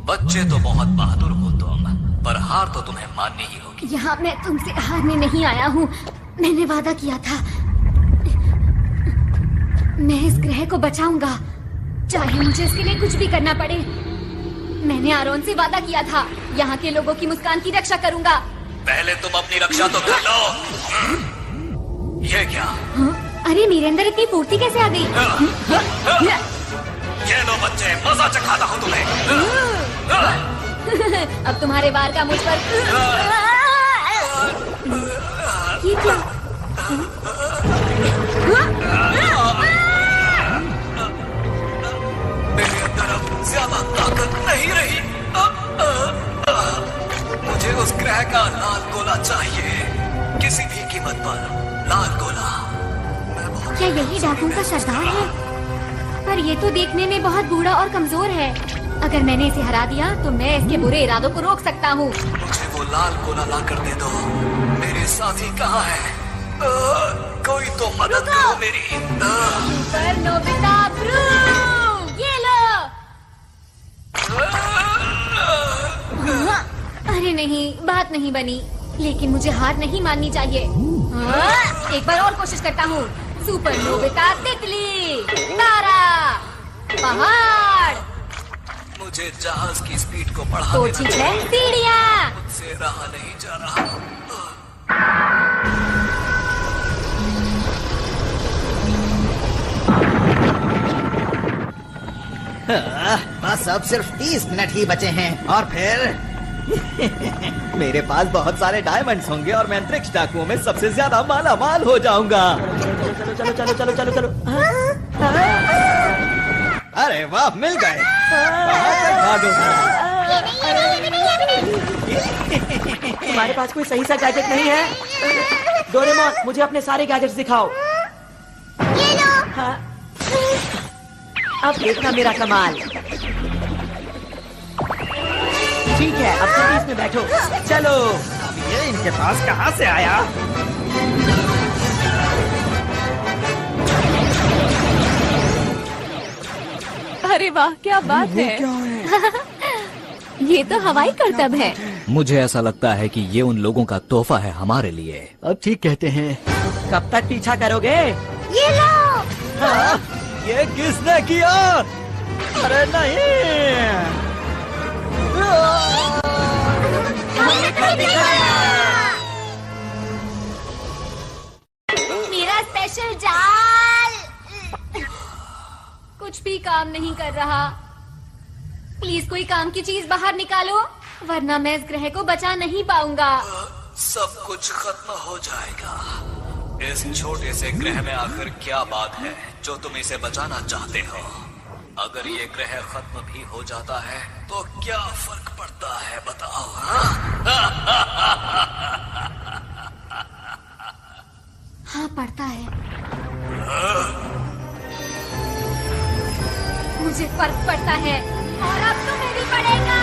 बच्चे तो बहुत बहादुर हो तुम, पर हार तो तुम्हें माननी ही होगी। यहाँ मैं तुमसे हारने नहीं आया हूँ। मैंने वादा किया था, मैं इस ग्रह को बचाऊंगा, चाहे मुझे इसके लिए कुछ भी करना पड़े। मैंने आरोन से वादा किया था, यहाँ के लोगों की मुस्कान की रक्षा करूंगा। पहले तुम अपनी रक्षा तो कर लो। ये क्या? अरे मेरे अंदर इतनी फुर्ती कैसे आ गई? ये लो बच्चे, मजा चखाता हूँ तुम्हें। अब तुम्हारे वार का मुझ पर। ये क्या? मेरे अंदर अब ज्यादा ताकत नहीं रही। मुझे उस ग्रह का लाल गोला चाहिए, किसी भी कीमत पर लाल गोला। क्या यही डाकुओं का सरदार है? पर ये तो देखने में बहुत बूढ़ा और कमजोर है। अगर मैंने इसे हरा दिया तो मैं इसके बुरे इरादों को रोक सकता हूँ। मुझे वो लाल गोला ला कर दे दो। मेरे साथी कहाँ है? कोई तो मदद करो मेरी। पर नोबिता ब्रू, ये लो। अरे नहीं, बात नहीं बनी, लेकिन मुझे हार नहीं माननी चाहिए। एक बार और कोशिश करता हूँ। सुपर नोबिता तितली, तारा, पहाड़। मुझे जहाज की स्पीड को बढ़ाना तो ठीक है, सीढ़ियाँ। मुझसे रहा नहीं जा रहा। बस अब सिर्फ 30 मिनट ही बचे हैं और फिर मेरे पास बहुत सारे डायमंड्स होंगे और मैं अंतरिक्ष डाकुओं में सबसे ज्यादा माला माल हो जाऊंगा। चलो चलो चलो चलो चलो चलो। अरे वाह, मिल गए। वहाँ तक भागो। तुम्हारे पास कोई सही सा गैजेट नहीं है? डोरेमोन, मुझे अपने सारे गैजेट्स दिखाओ। ये लो। हाँ। अब देखना मेरा कमाल। ठीक है, अब जल्दी इसमें बैठो। चलो। अब ये इनके पास कहाँ से आया? अरे वाह, क्या बात है। ये तो हवाई करतब है। मुझे ऐसा लगता है कि ये उन लोगों का तोहफा है हमारे लिए। अब ठीक कहते हैं। कब तक पीछा करोगे? ये लो। हाँ, ये किसने किया? अरे नहीं। मेरा स्पेशल जाल कुछ भी काम नहीं कर रहा। प्लीज कोई काम की चीज बाहर निकालो, वरना मैं इस ग्रह को बचा नहीं पाऊंगा। सब कुछ खत्म हो जाएगा। इस छोटे से ग्रह में आखिर क्या बात है जो तुम इसे बचाना चाहते हो? अगर ये ग्रह खत्म भी हो जाता है तो क्या फर्क पड़ता है, बताओ? हाँ, पड़ता है। मुझे फर्क पड़ता है और अब तुम्हें भी पड़ेगा।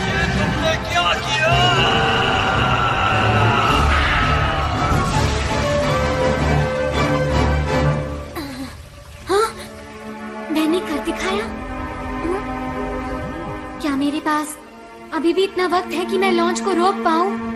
ये तुमने क्या किया? हाँ, मैंने कर दिखाया। क्या मेरे पास अभी भी इतना वक्त है कि मैं लॉन्च को रोक पाऊं?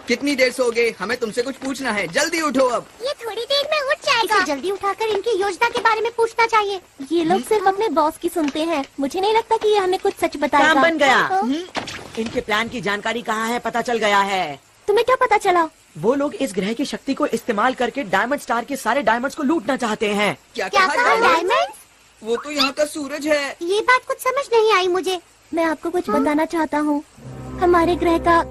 कितनी देर सोगे? हमें तुमसे कुछ पूछना है, जल्दी उठो अब। ये थोड़ी देर में उठ जाएगा। इसे जल्दी उठाकर इनकी योजना के बारे में पूछना चाहिए। ये लोग सिर्फ अपने बॉस की सुनते हैं। मुझे नहीं लगता कि ये हमें कुछ सच बताएगा। काम बन गया। तो इनके प्लान की जानकारी कहाँ है, पता चल गया है। तुम्हें क्या पता चला? वो लोग इस ग्रह की शक्ति को इस्तेमाल करके डायमंड स्टार के सारे डायमंड्स को लूटना चाहते हैं। क्या क्या कहा? डायमंड? वो तो यहाँ का सूरज है। ये बात कुछ समझ नहीं आई मुझे। मैं आपको कुछ बताना चाहता हूँ। हमारे ग्रह का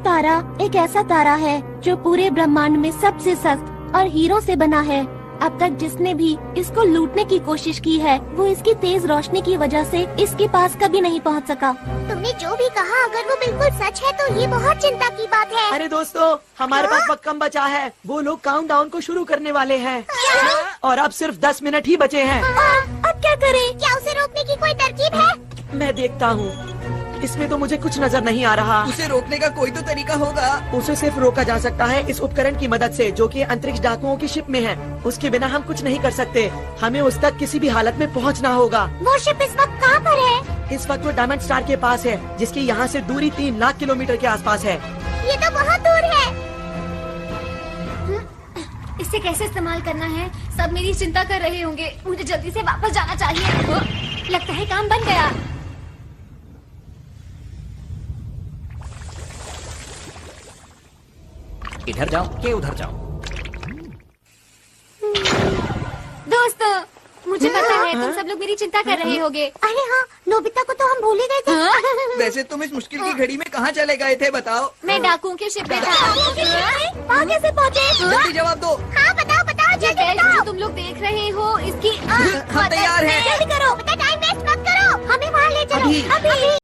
तारा एक ऐसा तारा है जो पूरे ब्रह्मांड में सबसे सख्त और हीरो से बना है। अब तक जिसने भी इसको लूटने की कोशिश की है वो इसकी तेज रोशनी की वजह से इसके पास कभी नहीं पहुंच सका। तुमने जो भी कहा अगर वो बिल्कुल सच है तो ये बहुत चिंता की बात है। अरे दोस्तों, हमारे पास वक्त कम बचा है। वो लोग काउंटडाउन को शुरू करने वाले हैं और अब सिर्फ 10 मिनट ही बचे हैं। अब क्या करें? क्या उसे रोकने की कोई तरकीब है? मैं देखता हूँ। इसमें तो मुझे कुछ नजर नहीं आ रहा। उसे रोकने का कोई तो तरीका होगा। उसे सिर्फ रोका जा सकता है इस उपकरण की मदद से जो कि अंतरिक्ष डाकुओं की शिप में है। उसके बिना हम कुछ नहीं कर सकते। हमें उस तक किसी भी हालत में पहुंचना होगा। वो शिप इस वक्त कहाँ पर है? इस वक्त वो डायमंड स्टार के पास है, जिसकी यहाँ से दूरी 3 लाख किलोमीटर के आसपास है। ये तो बहुत दूर है। इसे कैसे इस्तेमाल करना है? सब मेरी चिंता कर रहे होंगे। मुझे जल्दी से वापस जाना चाहिए। लगता है काम बन गया। इधर जाओ कि उधर जाओ? दोस्तों, मुझे पता है तुम सब लोग मेरी चिंता कर रहे होगे। अरे हाँ, नोबिता को तो हम भूल ही गए थे। वैसे तुम इस मुश्किल की घड़ी में कहाँ चले गए थे, बताओ? मैं डाकुओं के शिप में था। वहाँ कैसे पहुँचे? जल्दी जवाब दो। हाँ बताओ बताओ, ये जल्दी गैस बताओ। जो तुम लोग देख रहे हो इसकी हम तैयार हैं। जल्दी करो, बेटा टाइम वेस्ट मत करो। हमें वहाँ ले चलो अभी।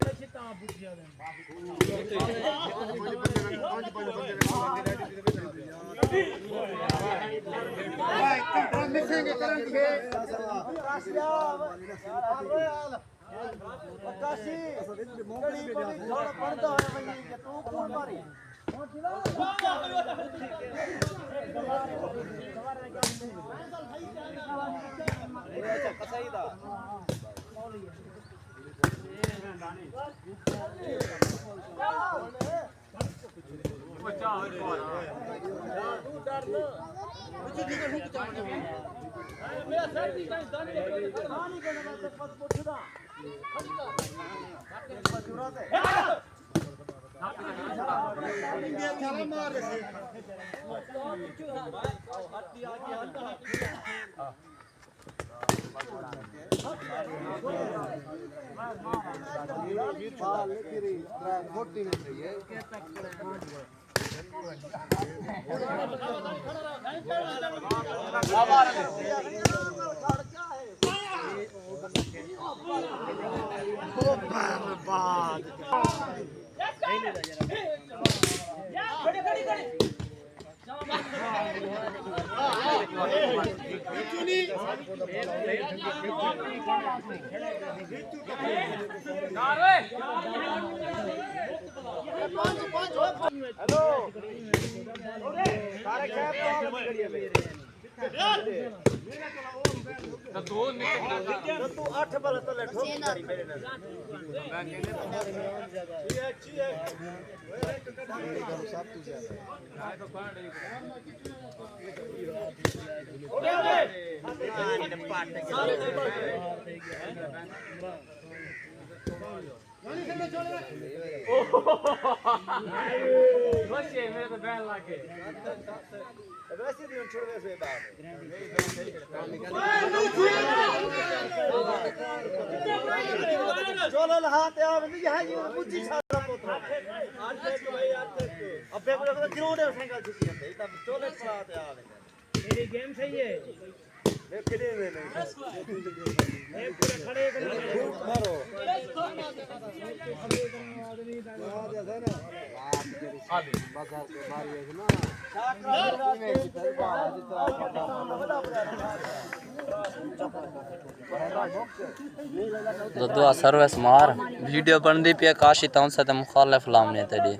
दुआ सर्विस मार वीडियो बनदी पे काशी तौन से मुखालिफ लामने तेरी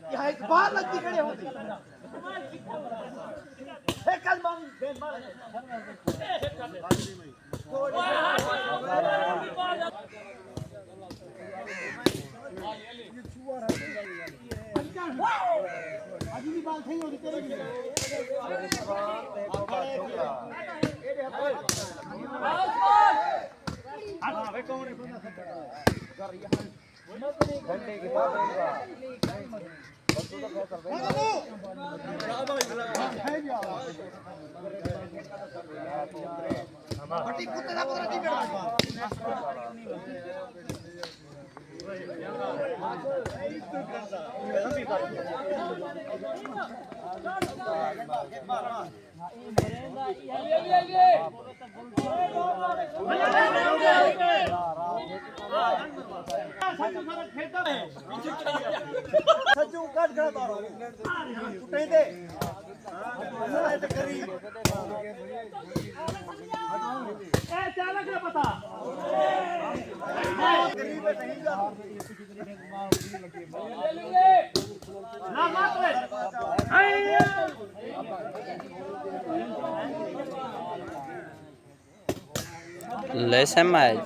यहाँ एक बार लगती खड़े होती अभी बाल नहीं होगी तेरे लिए घंटे के बाद सच्चू काट खड़ा तारो टूटे दे ए चालक ना पता गरीब नहीं जा ना मात रे Listen, mate.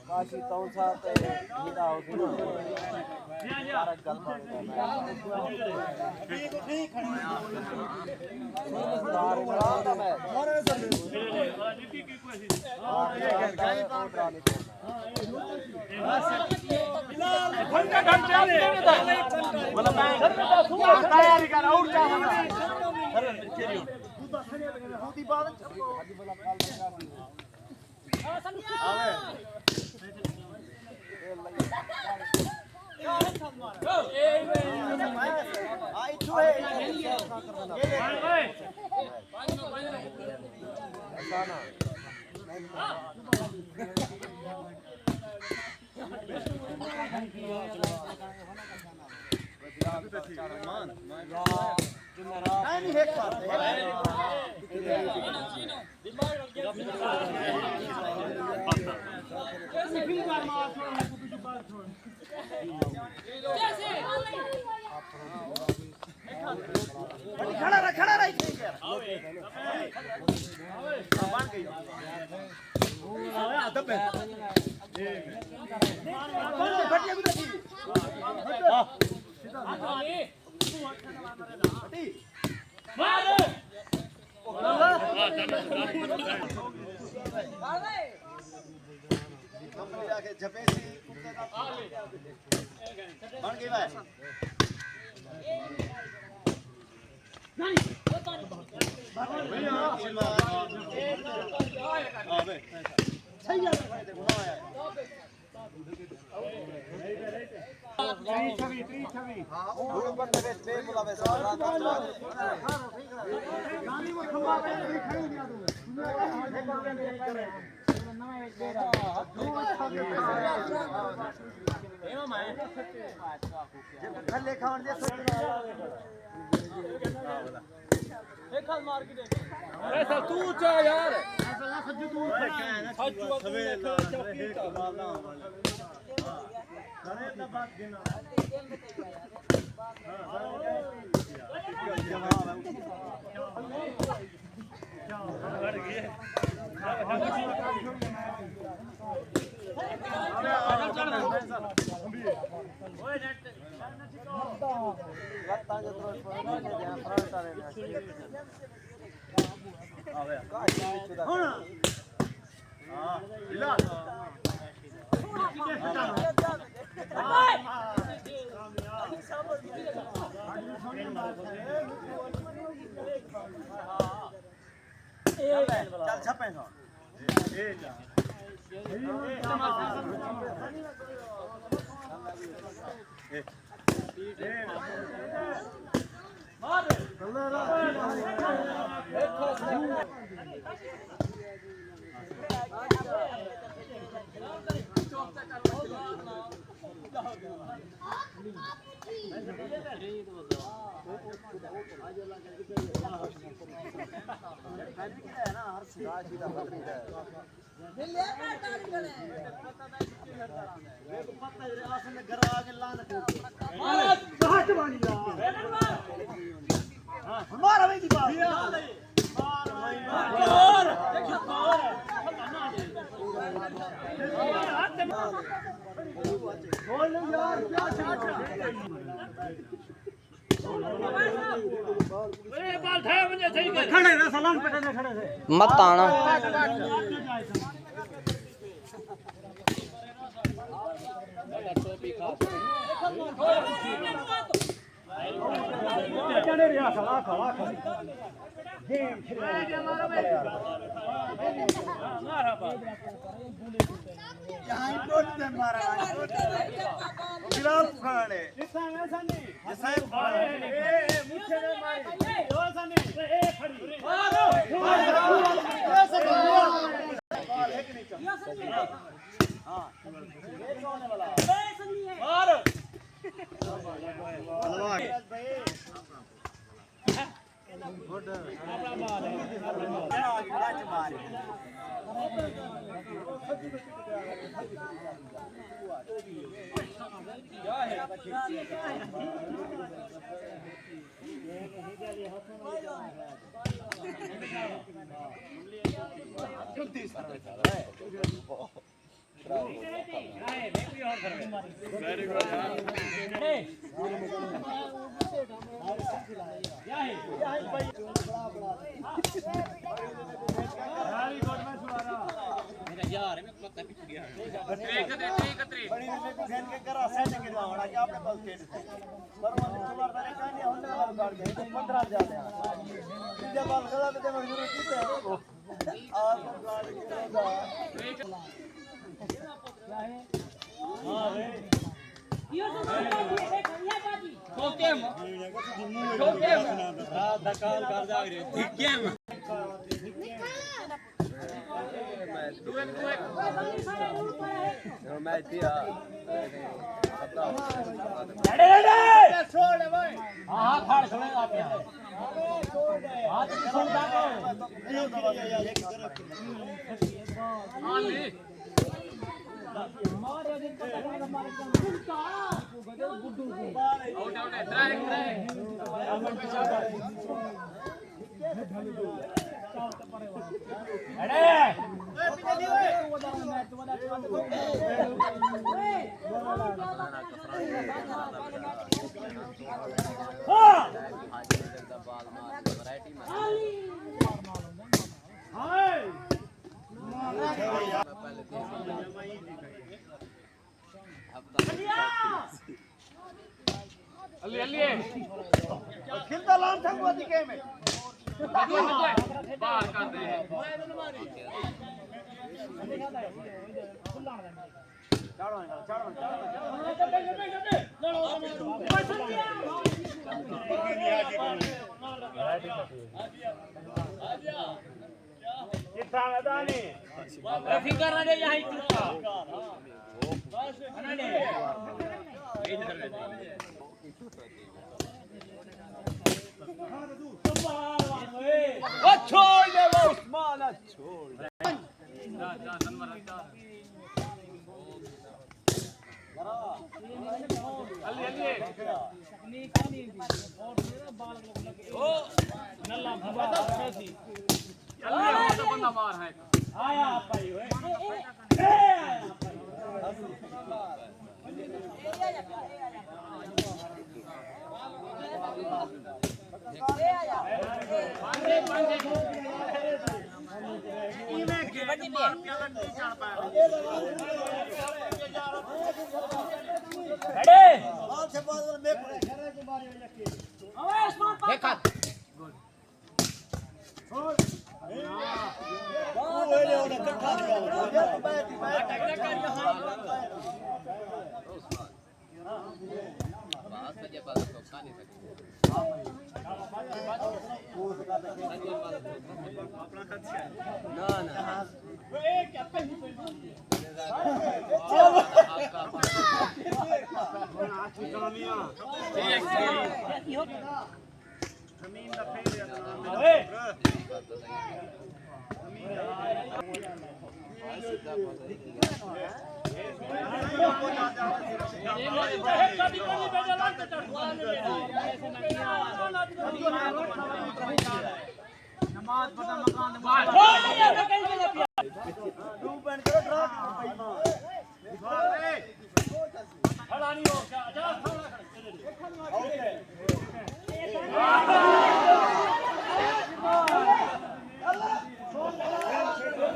काशी तौन साथ हीरा हो सुनो यार गलमा खड़ा रही तू चा यार चल छपे मत आना Very good. खड़ा नहीं हो क्या